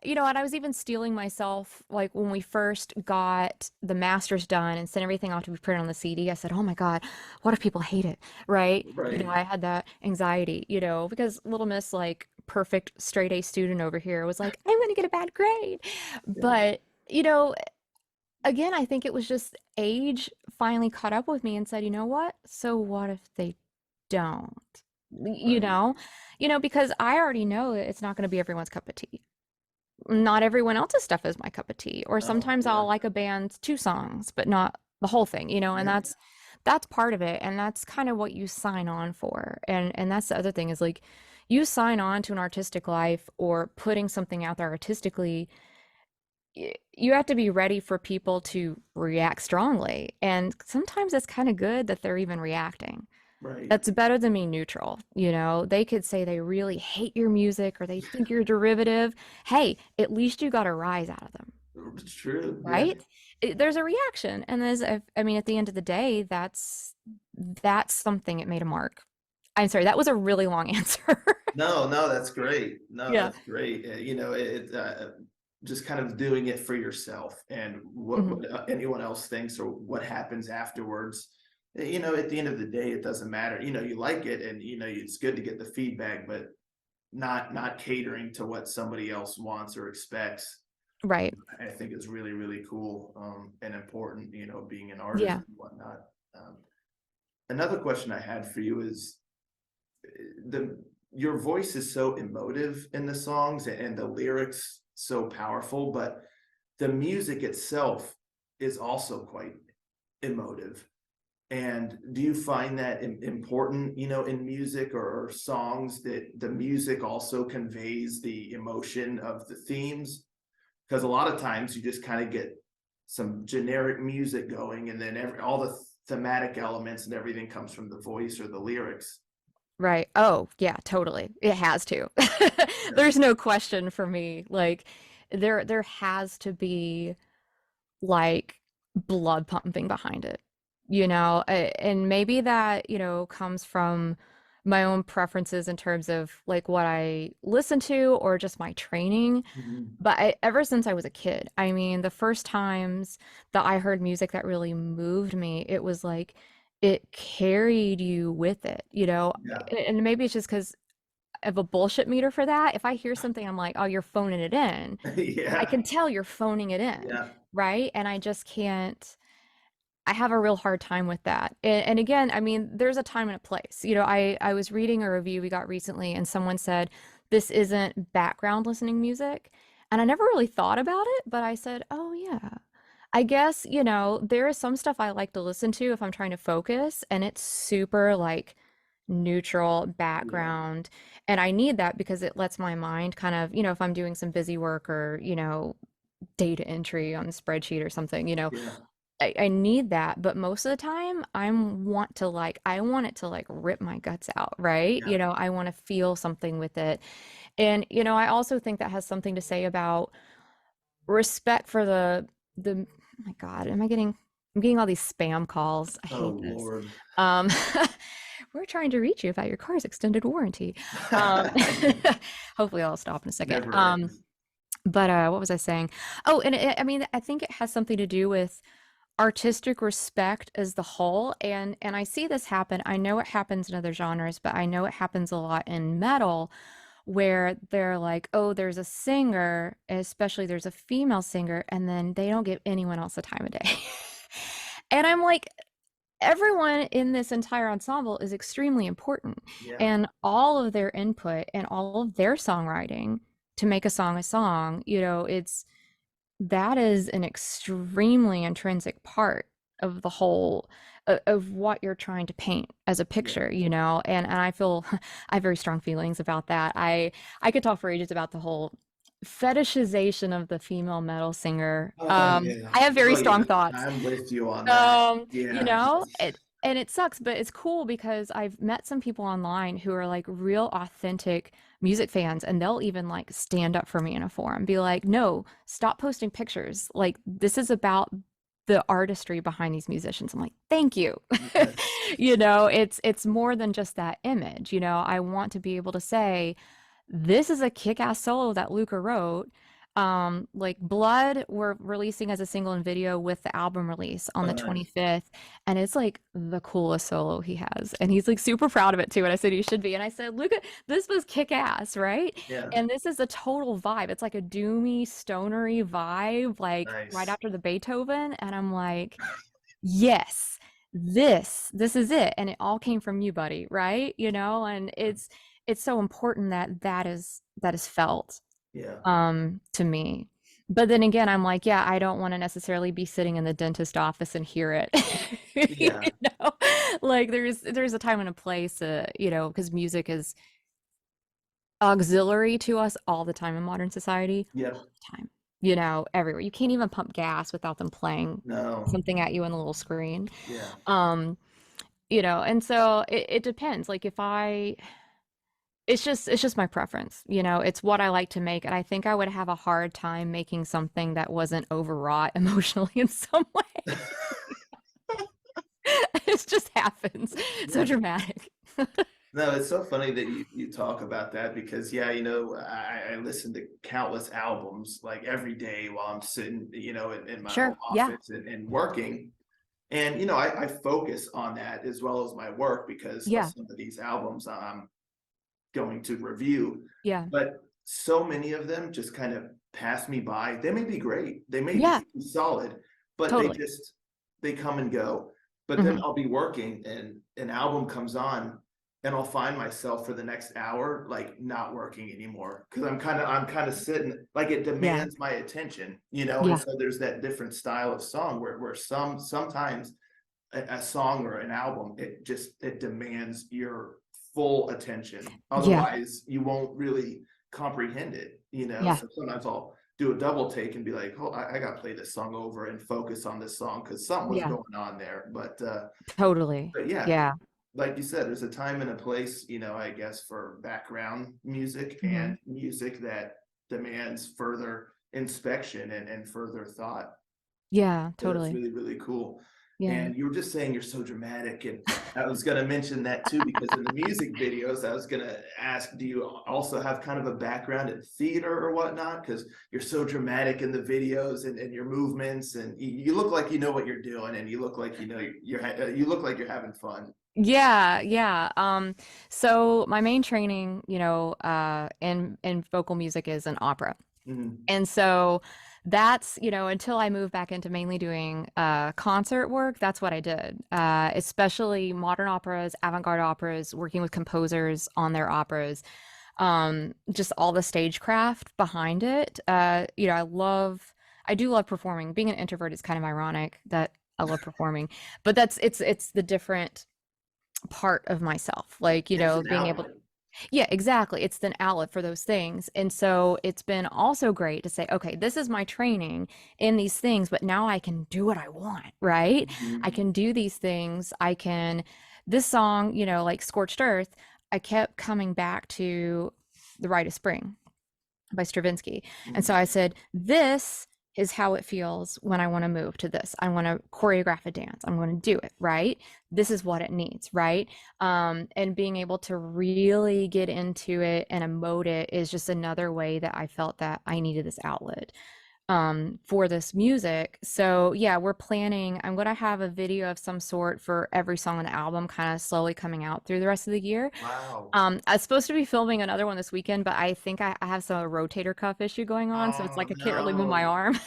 Speaker 2: I was even stealing myself, like when we first got the masters done and sent everything off to be printed on the CD. I said, oh my God, what if people hate it? Right?
Speaker 1: Right.
Speaker 2: I had that anxiety, because Little Miss, like perfect straight A student over here, was like, I'm going to get a bad grade.
Speaker 1: Yeah.
Speaker 2: But, you know, again, I think it was just age finally caught up with me and said, you know what? So what if they don't? You
Speaker 1: Right.
Speaker 2: know, because I already know that it's not going to be everyone's cup of tea. Not everyone else's stuff is my cup of tea. Or
Speaker 1: Oh,
Speaker 2: sometimes
Speaker 1: yeah.
Speaker 2: I'll like a band's two songs, but not the whole thing, and
Speaker 1: Yeah.
Speaker 2: that's part of it. And that's kind of what you sign on for. And that's the other thing is like you sign on to an artistic life or putting something out there artistically, you have to be ready for people to react strongly. And sometimes it's kind of good that they're even reacting.
Speaker 1: Right.
Speaker 2: That's better than being neutral. They could say they really hate your music or they think you're derivative. Hey, at least you got a rise out of them,
Speaker 1: It's true. Yeah.
Speaker 2: right? There's a reaction. And I mean, at the end of the day, that's something it made a mark. I'm sorry, that was a really long answer.
Speaker 1: No, no, that's great. No,
Speaker 2: Yeah.
Speaker 1: that's great. Just kind of doing it for yourself and
Speaker 2: Hmm.
Speaker 1: what anyone else thinks or what happens afterwards. At the end of the day, it doesn't matter. You like it, and it's good to get the feedback, but not catering to what somebody else wants or expects.
Speaker 2: Right.
Speaker 1: I think is really, really cool, and important. Being an artist
Speaker 2: Yeah.
Speaker 1: and whatnot. Um, Another question I had for you is the your voice is so emotive in the songs and the lyrics so powerful, but the music itself is also quite emotive. And do you find that important, in music or songs that the music also conveys the emotion of the themes? Because a lot of times you just kind of get some generic music going, and then all the thematic elements and everything comes from the voice or the lyrics.
Speaker 2: Right. Oh, yeah, totally. It has to.
Speaker 1: Yeah.
Speaker 2: There's no question for me. Like there has to be like blood pumping behind it. And maybe that, comes from my own preferences in terms of like what I listen to or just my training.
Speaker 1: Mhm.
Speaker 2: But ever since I was a kid, I mean, the first times that I heard music that really moved me, it was like it carried you with it,
Speaker 1: Yeah.
Speaker 2: and maybe it's just because of a bullshit meter for that. If I hear something, I'm like, oh, you're phoning it in. I
Speaker 1: Yeah.
Speaker 2: can tell you're phoning it in,
Speaker 1: Yeah.
Speaker 2: right? And I just can't. I have a real hard time with that. And again, I mean, there's a time and a place. I was reading a review we got recently, and someone said this isn't background listening music. And I never really thought about it, but I said, oh, yeah. I guess, there is some stuff I like to listen to if I'm trying to focus, and it's super like neutral
Speaker 1: Yeah.
Speaker 2: background. And I need that because it lets my mind kind of, if I'm doing some busy work or, data entry on a spreadsheet or something,
Speaker 1: Yeah.
Speaker 2: I need that, but most of the time I want it to like rip my guts out, right?
Speaker 1: Yeah.
Speaker 2: I want to feel something with it. And I also think that has something to say about respect for the oh my God, I'm getting all these spam calls. I
Speaker 1: Oh
Speaker 2: hate this.
Speaker 1: Lord.
Speaker 2: Um we're trying to reach you about your car's extended warranty. Um hopefully I'll stop in a second.
Speaker 1: Never ends.
Speaker 2: But what was I saying? Oh, and I mean, I think it has something to do with artistic respect as the whole, and I see this happen. I know it happens in other genres, but I know it happens a lot in metal where they're like, oh, there's a singer, especially there's a female singer, and then they don't give anyone else the time of day. And I'm like, everyone in this entire ensemble is extremely important,
Speaker 1: Yeah.
Speaker 2: and all of their input and all of their songwriting to make a song, it's that is an extremely intrinsic part of the whole of what you're trying to paint as a
Speaker 1: Yeah.
Speaker 2: picture, and I feel I have very strong feelings about that. I could talk for ages about the whole fetishization of the female metal singer.
Speaker 1: Oh yeah.
Speaker 2: I have very
Speaker 1: Oh
Speaker 2: strong
Speaker 1: yeah.
Speaker 2: thoughts.
Speaker 1: I'm with you on that. Yeah.
Speaker 2: And it sucks, but it's cool because I've met some people online who are like real authentic music fans, and they'll even like stand up for me in a forum, be like, no, stop posting pictures. Like, this is about the artistry behind these musicians. I'm like, thank you.
Speaker 1: Yes.
Speaker 2: It's more than just that image. I want to be able to say, this is a kick-ass solo that Luca wrote. Like Blood, we're releasing as a single and video with the album release on
Speaker 1: Oh
Speaker 2: the
Speaker 1: nice.
Speaker 2: 25th, and it's like the coolest solo he has, and he's like super proud of it too. And I said he should be, and I said, Luca, this was kick-ass, right?
Speaker 1: Yeah.
Speaker 2: And this is a total vibe. It's like a doomy, stonery vibe, like right
Speaker 1: Nice.
Speaker 2: after the Beethoven, and I'm like, yes, this is it, and it all came from you, buddy, right? And it's so important that that is felt
Speaker 1: Yeah.
Speaker 2: to me. But then again, I'm like, yeah, I don't want to necessarily be sitting in the dentist office and hear it. you
Speaker 1: Yeah.
Speaker 2: know like there's a time and a place, because music is auxiliary to us all the time in modern society, all
Speaker 1: Yep.
Speaker 2: the time, everywhere. You can't even pump gas without them playing
Speaker 1: No.
Speaker 2: something at you on the little screen.
Speaker 1: Yeah.
Speaker 2: um and so it depends. Like, if I it's just my preference, it's what I like to make, and I think I would have a hard time making something that wasn't overwrought emotionally in some way. It just happens. So
Speaker 1: Yeah.
Speaker 2: dramatic.
Speaker 1: No, it's so funny that you talk about that because yeah, I listen to countless albums like every day while I'm sitting, in my home
Speaker 2: Sure. Yeah.
Speaker 1: office and working. And I focus on that as well as my work because of
Speaker 2: Yeah.
Speaker 1: some of these albums I'm going to review.
Speaker 2: Yeah.
Speaker 1: But so many of them just kind of pass me by. They may be great, they may
Speaker 2: Yeah.
Speaker 1: be solid, but
Speaker 2: Totally.
Speaker 1: they come and go. But then
Speaker 2: Hmm.
Speaker 1: I'll be working and an album comes on and I'll find myself for the next hour like not working anymore because I'm kind of sitting like it
Speaker 2: Yeah.
Speaker 1: demands my attention, and
Speaker 2: Yeah.
Speaker 1: so there's that different style of song where sometimes a song or an album, it demands your full attention.
Speaker 2: Yeah.
Speaker 1: Otherwise, you won't really comprehend it,
Speaker 2: Yeah.
Speaker 1: So sometimes I'll do a double take and be like, oh, I got to play this song over and focus on this song because something was
Speaker 2: Yeah.
Speaker 1: going on there.
Speaker 2: Totally.
Speaker 1: But yeah,
Speaker 2: Yeah.
Speaker 1: like you said, there's a time and a place, I guess, for background music
Speaker 2: Hmm.
Speaker 1: and music that demands further inspection and further thought.
Speaker 2: Yeah.
Speaker 1: So that's
Speaker 2: Totally.
Speaker 1: really, really cool.
Speaker 2: Yeah.
Speaker 1: And you were just saying you're so dramatic, and I was gonna mention that too, because in the music videos, I was gonna ask, do you also have kind of a background in theater or whatnot? Because you're so dramatic in the videos and your movements, and you look like you know what you're doing, and you look like you look like you're having fun.
Speaker 2: Yeah, yeah. So my main training, in vocal music is an opera.
Speaker 1: Mhm.
Speaker 2: And so that's, until I moved back into mainly doing concert work, that's what I did. Especially modern operas, avant-garde operas, working with composers on their operas. Just all the stagecraft behind it. I do love performing. Being an introvert is kind of ironic that I love performing, but it's the different part of myself. Like,
Speaker 1: It's
Speaker 2: being
Speaker 1: an
Speaker 2: able,
Speaker 1: outlet.
Speaker 2: Yeah, exactly. It's an outlet for those things. And so it's been also great to say, okay, this is my training in these things, but now I can do what I want, right? I
Speaker 1: Mhm.
Speaker 2: can do these things. This song, like Scorched Earth, I kept coming back to The Rite of Spring by Stravinsky. And so
Speaker 1: Mhm.
Speaker 2: I said, this is how it feels when I want to move to this. I want to choreograph a dance. I'm going to do it, right? This is what it needs, right? And being able to really get into it and emote it is just another way that I felt that I needed this outlet for this music. So yeah, we're planning. I'm going to have a video of some sort for every song on the album, kind of slowly coming out through the rest of the year.
Speaker 1: Wow.
Speaker 2: I was supposed to be filming another one this weekend, but I think I have some rotator cuff issue going on, so it's
Speaker 1: Oh
Speaker 2: like I can't really move my
Speaker 1: no.
Speaker 2: arm.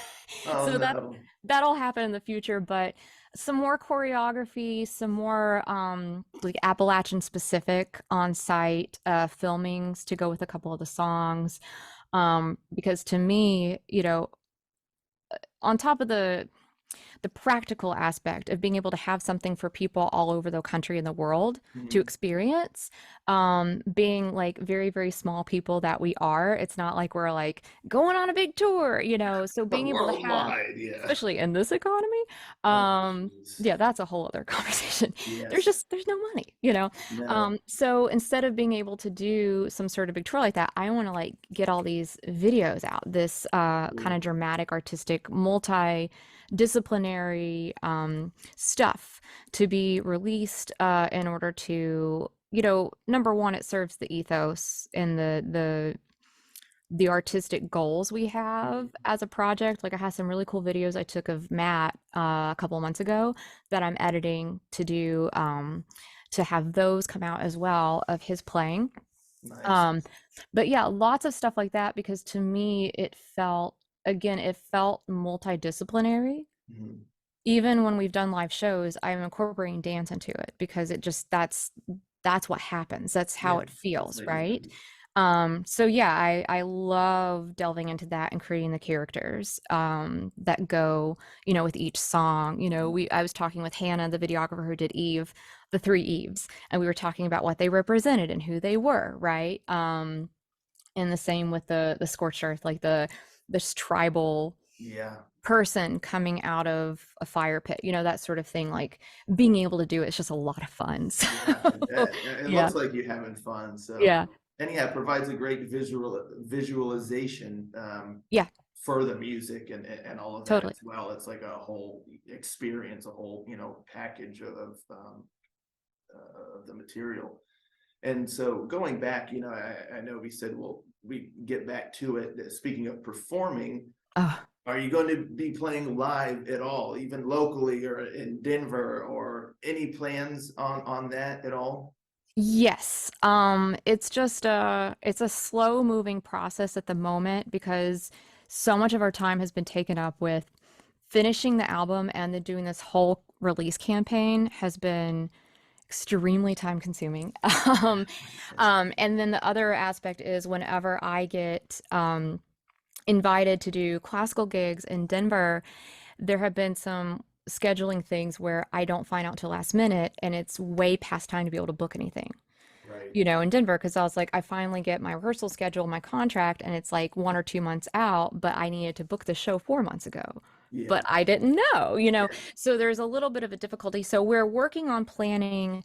Speaker 1: Oh
Speaker 2: So
Speaker 1: no.
Speaker 2: that'll happen in the future, but some more choreography, some more like Appalachian specific on-site filmings to go with a couple of the songs. Because to me, on top of the practical aspect of being able to have something for people all over the country and the world to
Speaker 1: Mhm.
Speaker 2: experience, being like very, very small people that we are, it's not like we're like going on a big tour, so being able to have,
Speaker 1: Worldwide, yeah.
Speaker 2: especially in this economy,
Speaker 1: Oh,
Speaker 2: um,
Speaker 1: jeez.
Speaker 2: yeah, that's a whole other conversation.
Speaker 1: Yes.
Speaker 2: There's no money.
Speaker 1: No.
Speaker 2: So instead of being able to do some sort of big tour like that, I want to like get all these videos out, this kind of
Speaker 1: Cool.
Speaker 2: dramatic, artistic, multi-disciplinary stuff to be released in order to, number one, it serves the ethos and the artistic goals we have
Speaker 1: Mhm.
Speaker 2: as a project. Like I have some really cool videos I took of Matt a couple of months ago that I'm editing to have those come out as well of his playing.
Speaker 1: Nice.
Speaker 2: Um, but yeah, lots of stuff like that because to me it felt multidisciplinary.
Speaker 1: Mhm.
Speaker 2: Even when we've done live shows, I'm incorporating dance into it because it just that's what happens. That's how
Speaker 1: Yeah,
Speaker 2: it
Speaker 1: that's
Speaker 2: feels,
Speaker 1: how you
Speaker 2: right?
Speaker 1: do.
Speaker 2: So yeah, I love delving into that and creating the characters that go, with each song. I was talking with Hannah, the videographer who did Eve, the three Eves, and we were talking about what they represented and who they were, right? And the same with the scorched earth, like this tribal
Speaker 1: Yeah.
Speaker 2: person coming out of a fire pit, that sort of thing. Like being able to do it's just a lot of fun. So
Speaker 1: Yeah, I bet. It
Speaker 2: yeah,
Speaker 1: looks like you're having fun. So,
Speaker 2: yeah,
Speaker 1: and yeah, it provides a great visualization
Speaker 2: yeah,
Speaker 1: for the music and all of that
Speaker 2: totally.
Speaker 1: as well. It's like a whole experience, a whole package of the material. And so going back, I know we said well we get back to it. Speaking of performing,
Speaker 2: Oh,
Speaker 1: are you going to be playing live at all, even locally or in Denver, or any plans on that at all?
Speaker 2: yes. It's just it's a slow moving process at the moment because so much of our time has been taken up with finishing the album and then doing this whole release campaign has been extremely time consuming. Um, and then the other aspect is whenever I get invited to do classical gigs in Denver, there have been some scheduling things where I don't find out till last minute and it's way past time to be able to book anything,
Speaker 1: Right.
Speaker 2: in Denver, because I was like, I finally get my rehearsal schedule, my contract, and it's like 1 or 2 months out, but I needed to book the show 4 months ago. But
Speaker 1: Yeah.
Speaker 2: I didn't know.
Speaker 1: Yeah.
Speaker 2: So there's a little bit of a difficulty. So we're working on planning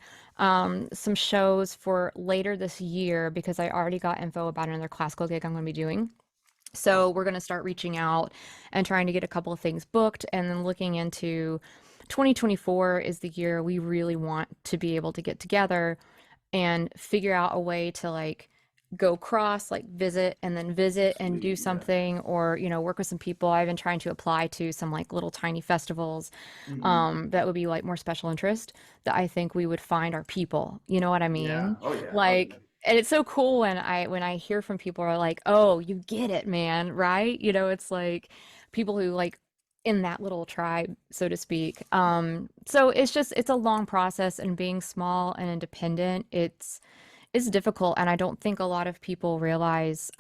Speaker 2: some shows for later this year because I already got info about another classical gig I'm going to be doing. So
Speaker 1: Awesome.
Speaker 2: we're going to start reaching out and trying to get a couple of things booked and then looking into 2024 is the year we really want to be able to get together and figure out a way to like go cross like visit and then visit and do
Speaker 1: Sweet. Yeah.
Speaker 2: something or work with some people. I've been trying to apply to some like little tiny festivals
Speaker 1: Hmm.
Speaker 2: that would be like more special interest that I think we would find our people, you know what I
Speaker 1: Yeah.
Speaker 2: mean?
Speaker 1: Oh yeah. Oh yeah.
Speaker 2: Like, and it's so cool when I hear from people are like, "Oh, you get it, man," right? It's like people who like in that little tribe, so to speak. So it's a long process and being small and independent, it's difficult and I don't think a lot of people realize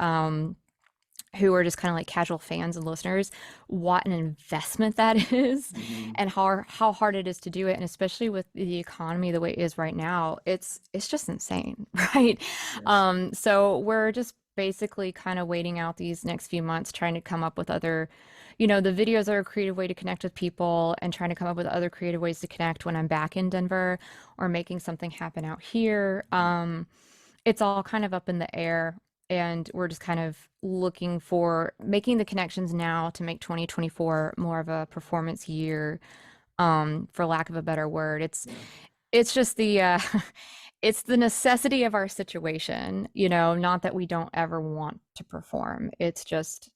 Speaker 2: who are just kind of like casual fans and listeners, what an investment that is,
Speaker 1: Mhm.
Speaker 2: and how hard it is to do it, and especially with the economy the way it is right now, it's just insane, right?
Speaker 1: Yeah.
Speaker 2: So we're just basically kind of waiting out these next few months, trying to come up with other, the videos are a creative way to connect with people, and trying to come up with other creative ways to connect when I'm back in Denver, or making something happen out here. It's all kind of up in the air, and we're just kind of looking for making the connections now to make 2024 more of a performance year, for lack of a better word.
Speaker 1: Yeah.
Speaker 2: It's just the it's the necessity of our situation, not that we don't ever want to perform. It's just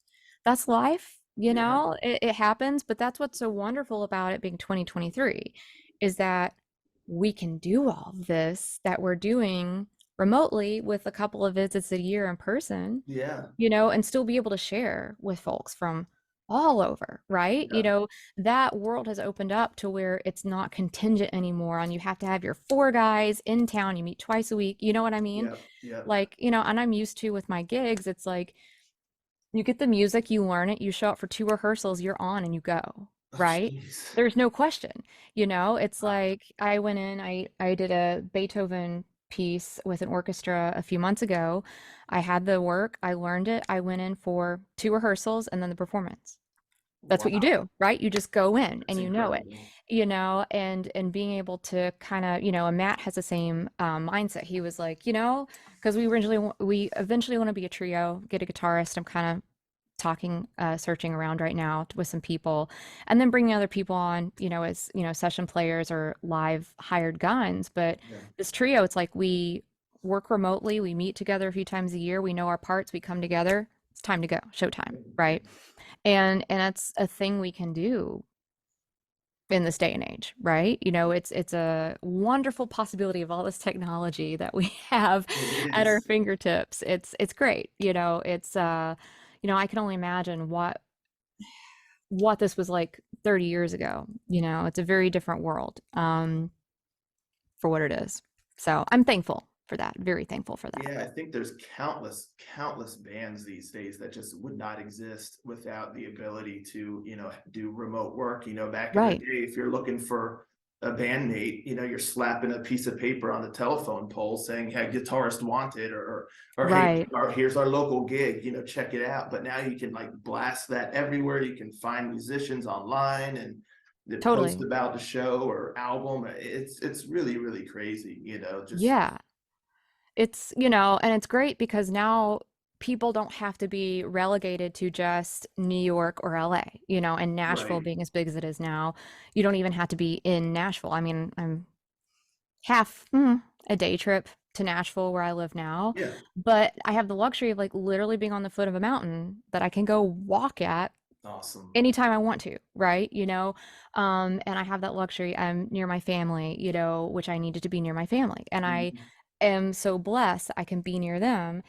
Speaker 2: that's life,
Speaker 1: Yeah.
Speaker 2: it happens, but that's what's so wonderful about it being 2023 is that we can do all of this that we're doing remotely with a couple of visits a year in person,
Speaker 1: Yeah.
Speaker 2: and still be able to share with folks from all over, right?
Speaker 1: Yeah.
Speaker 2: That world has opened up to where it's not contingent anymore on you have to have your four guys in town, you meet twice a week. You know what I mean?
Speaker 1: Yep. Yep.
Speaker 2: Like, and I'm used to with my gigs, it's like you get the music, you learn it, you show up for two rehearsals, you're on and you go,
Speaker 1: Oh,
Speaker 2: right?
Speaker 1: jeez.
Speaker 2: There's no question. It's
Speaker 1: Wow.
Speaker 2: like I went in, I did a Beethoven piece with an orchestra a few months ago. I had the work, I learned it, I went in for two rehearsals and then the performance. That's what you
Speaker 1: Wow.
Speaker 2: do, right? You just go in
Speaker 1: That's
Speaker 2: and you know it,
Speaker 1: incredible.
Speaker 2: and being able to kind of, and Matt has the same mindset. He was like, because we eventually want to be a trio, get a guitarist. I'm kind of talking, searching around right now with some people, and then bringing other people on, as session players or live hired guns. But
Speaker 1: Yeah.
Speaker 2: this trio, it's like we work remotely, we meet together a few times a year, we know our parts, we come together. It's time to go, showtime,
Speaker 1: Yeah.
Speaker 2: right? And that's a thing we can do in this day and age, right? It's a wonderful possibility of all this technology that we have
Speaker 1: It
Speaker 2: at our
Speaker 1: is.
Speaker 2: fingertips. It's great. I can only imagine what this was like 30 years ago. It's a very different world, for what it is. So I'm thankful for that, very thankful for that.
Speaker 1: Yeah, I think there's countless bands these days that just would not exist without the ability to, do remote work. Back in the
Speaker 2: Right,
Speaker 1: day, if you're looking for a bandmate, you're slapping a piece of paper on the telephone pole saying, "Hey, guitarist wanted," or "Hey,
Speaker 2: right,
Speaker 1: here's our local gig, check it out." But now you can like blast that everywhere. You can find musicians online and they post
Speaker 2: totally.
Speaker 1: about the show or album. It's really, really crazy, just
Speaker 2: Yeah. And it's great because now people don't have to be relegated to just New York or LA, and Nashville
Speaker 1: right.
Speaker 2: being as big as it is now. You don't even have to be in Nashville. I mean, I'm half a day trip to Nashville where I live now,
Speaker 1: Yeah.
Speaker 2: but I have the luxury of like literally being on the foot of a mountain that I can go walk at
Speaker 1: Awesome.
Speaker 2: anytime I want to, right? And I have that luxury. I'm near my family, which I needed to be near my family. And I
Speaker 1: Mhm.
Speaker 2: am so blessed I can be near them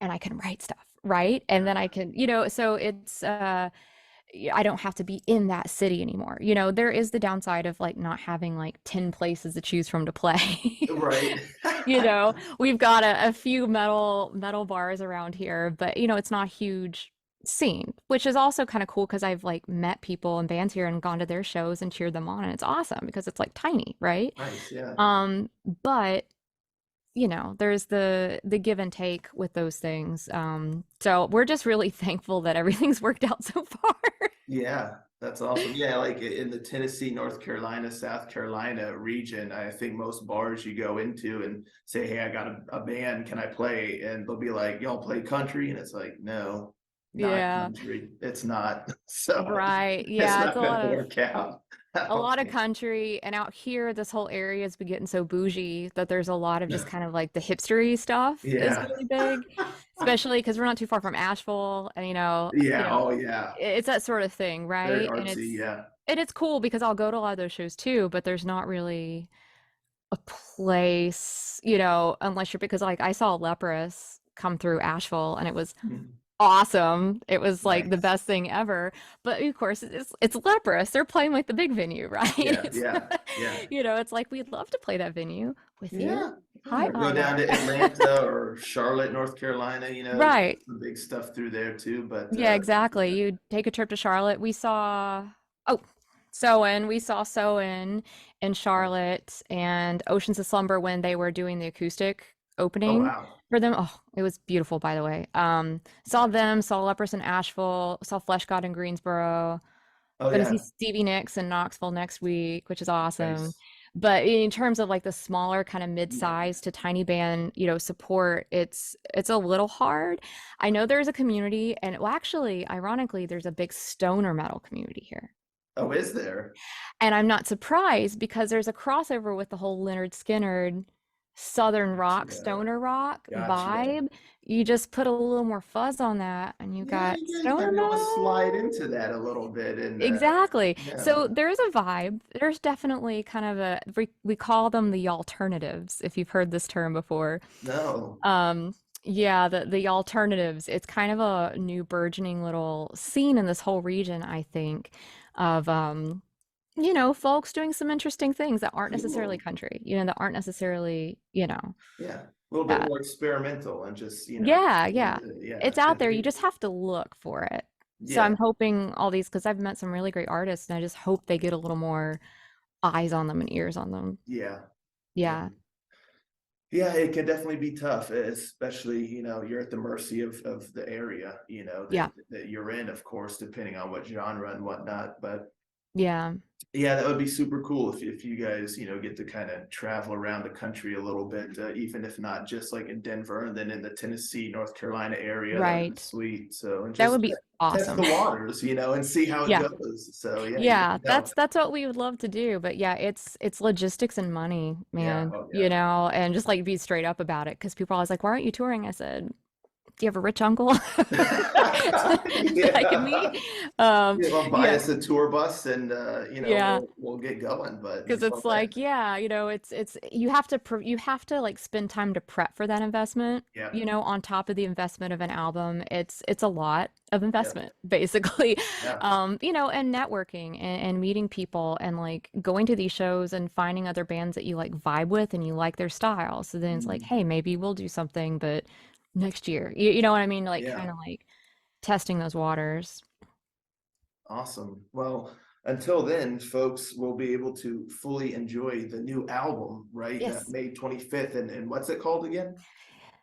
Speaker 2: and I can write stuff, right? And then I can, so it's I don't have to be in that city anymore. There is the downside of like not having like 10 places to choose from to play.
Speaker 1: Right.
Speaker 2: We've got a few metal bars around here, but it's not a huge scene, which is also kind of cool because I've like met people and bands here and gone to their shows and cheered them on, and it's awesome because it's like tiny, right?
Speaker 1: Nice, yeah.
Speaker 2: But there's the give and take with those things. So we're just really thankful that everything's worked out so far.
Speaker 1: Yeah, that's awesome. Yeah, like in the Tennessee, North Carolina, South Carolina region, I think most bars you go into and say, "Hey, I got a band, can I play?" And they'll be like, "Y'all play country?" And it's like, "No, not
Speaker 2: Yeah,
Speaker 1: country. It's not." So
Speaker 2: right.
Speaker 1: it's
Speaker 2: Yeah, it's
Speaker 1: not gonna work out. I
Speaker 2: a
Speaker 1: don't
Speaker 2: lot of
Speaker 1: think.
Speaker 2: country, and out here this whole area has been getting so bougie that there's a lot of just kind of like the hipstery stuff is
Speaker 1: Yeah.
Speaker 2: really big, especially because we're not too far from Asheville, and
Speaker 1: Yeah, oh yeah.
Speaker 2: it's that sort of thing,
Speaker 1: Very
Speaker 2: right? And
Speaker 1: artsy, yeah.
Speaker 2: it's cool because I'll go to a lot of those shows too, but there's not really a place, unless you're, because like I saw Leprous come through Asheville and it was
Speaker 1: Mhm.
Speaker 2: awesome. It was like the
Speaker 1: Nice.
Speaker 2: best thing ever. But of course, it's Leprous. They're playing like the big venue, right?
Speaker 1: Yeah,
Speaker 2: It's
Speaker 1: yeah. Yeah.
Speaker 2: It's like we'd love to play that venue with you.
Speaker 1: Yeah.
Speaker 2: High
Speaker 1: Or go down
Speaker 2: honor.
Speaker 1: to Atlanta or Charlotte, North Carolina, there's
Speaker 2: Right.
Speaker 1: some big stuff through there too, but
Speaker 2: Yeah, exactly. You take a trip to Charlotte. Oh, we saw Soen in Charlotte and Oceans of Slumber when they were doing the acoustic
Speaker 1: oh
Speaker 2: opening
Speaker 1: wow.
Speaker 2: for them. Oh, it was beautiful, by the way. Saw
Speaker 1: Nice.
Speaker 2: them, saw Lepers in Asheville, saw Flesh God in Greensboro.
Speaker 1: Oh
Speaker 2: Gonna see
Speaker 1: yeah.
Speaker 2: Stevie Nicks in Knoxville next week, which is awesome.
Speaker 1: Nice.
Speaker 2: But in terms of like the smaller kind of mid-size to tiny band, support, it's a little hard. I know there's a community, and well, actually, ironically, there's a big stoner metal community here.
Speaker 1: Oh, is there?
Speaker 2: And I'm not surprised because there's a crossover with the whole Leonard Skinner Southern rock,
Speaker 1: Gotcha.
Speaker 2: stoner rock
Speaker 1: Gotcha.
Speaker 2: vibe. You just put a little more fuzz on that, and you
Speaker 1: Yeah,
Speaker 2: got
Speaker 1: you guys might
Speaker 2: stoner
Speaker 1: be able to slide
Speaker 2: metal.
Speaker 1: into that a little bit and
Speaker 2: Exactly.
Speaker 1: yeah.
Speaker 2: So there's a vibe. There's definitely kind of we call them the alternatives, if you've heard this term before.
Speaker 1: No.
Speaker 2: Um, yeah, the alternatives. It's kind of a new burgeoning little scene in this whole region, I think, of folks doing some interesting things that aren't necessarily
Speaker 1: Cool.
Speaker 2: country, that aren't necessarily,
Speaker 1: Yeah. A little bit
Speaker 2: that.
Speaker 1: more experimental and just,
Speaker 2: Yeah,
Speaker 1: trying
Speaker 2: yeah.
Speaker 1: to, yeah,
Speaker 2: It's out there. You
Speaker 1: innovate.
Speaker 2: just have to look for it. So
Speaker 1: Yeah.
Speaker 2: I'm hoping all these, because I've met some really great artists, and I just hope they get a little more eyes on them and ears on them.
Speaker 1: Yeah. Yeah.
Speaker 2: Yeah.
Speaker 1: Yeah, it can definitely be tough, especially, you're at the mercy of the area,
Speaker 2: Yeah.
Speaker 1: that you're in, of course, depending on what genre and whatnot. But
Speaker 2: Yeah.
Speaker 1: yeah, that would be super cool if you guys, get to kind of travel around the country a little bit, even if not just like in Denver and then in the Tennessee, North Carolina area. That would be
Speaker 2: Right.
Speaker 1: sweet. So, and
Speaker 2: That would
Speaker 1: just
Speaker 2: be
Speaker 1: test
Speaker 2: awesome.
Speaker 1: the waters, and see how it
Speaker 2: Yeah.
Speaker 1: goes. So yeah, you
Speaker 2: Yeah,
Speaker 1: never know.
Speaker 2: that's what we would love to do, but yeah, it's logistics and money,
Speaker 1: Yeah.
Speaker 2: man.
Speaker 1: Oh yeah.
Speaker 2: And just like be straight up about it because people are always like, "Why aren't you touring?" I said, "Do you have a rich uncle that I can meet?"
Speaker 1: Yeah. Well, buy
Speaker 2: Yeah,
Speaker 1: us a tour bus and
Speaker 2: yeah.
Speaker 1: we'll get going. But
Speaker 2: Because
Speaker 1: until
Speaker 2: it's
Speaker 1: then,
Speaker 2: like, yeah, it's you have to like spend time to prep for that investment,
Speaker 1: yeah,
Speaker 2: on top of the investment of an album. It's a lot of
Speaker 1: yeah,
Speaker 2: investment, basically.
Speaker 1: yeah.
Speaker 2: And networking and meeting people and like going to these shows and finding other bands that you like vibe with and you like their style. So then it's like,
Speaker 1: Mm,
Speaker 2: hey, maybe we'll do something, but next year. You know what I mean? Like kind
Speaker 1: yeah.
Speaker 2: of like testing those waters.
Speaker 1: Awesome. Well, until then, folks will be able to fully enjoy the new album, right?
Speaker 2: Yes.
Speaker 1: May 25th. And what's it called again?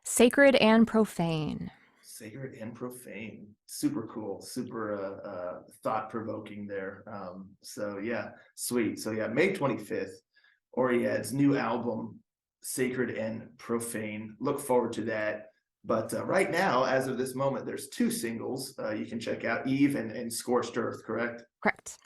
Speaker 2: Sacred and profane.
Speaker 1: Sacred and Profane. Super cool, super thought-provoking there. So yeah, sweet. So yeah, May 25th, Oryad's new album, Sacred and Profane. Look forward to that. But right now, as of this moment, there's two singles you can check out, Eve and Scorched Earth, correct?
Speaker 2: Correct.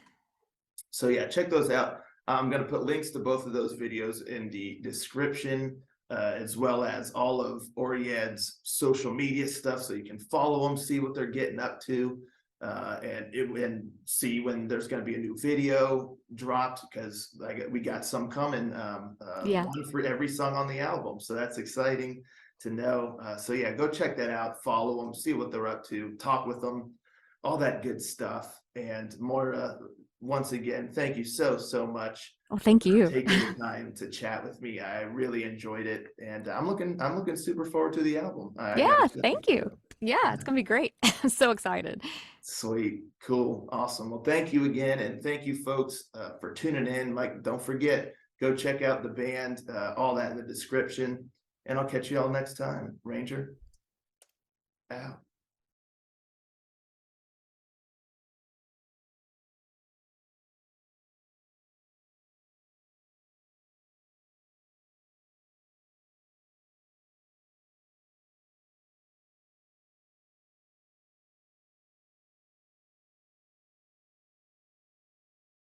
Speaker 1: So yeah, check those out. I'm going to put links to both of those videos in the description, as well as all of Oryad's social media stuff, so you can follow them, see what they're getting up to, and see when there's going to be a new video dropped, because we got some coming,
Speaker 2: Yeah.
Speaker 1: one for every song on the album. So that's exciting to know. So yeah, go check that out, follow them, see what they're up to, talk with them, all that good stuff. And Moira, once again, thank you so much
Speaker 2: Well, thank
Speaker 1: for
Speaker 2: you.
Speaker 1: taking the time to chat with me. I really enjoyed it, and I'm looking super forward to the album. I
Speaker 2: Yeah,
Speaker 1: gotta say.
Speaker 2: thank you. Yeah, it's gonna be great. I'm so excited.
Speaker 1: Sweet, cool, awesome. Well, thank you again, and thank you, folks, for tuning in. Like, don't forget, go check out the band, all that in the description, and I'll catch you all next time. Ranger out.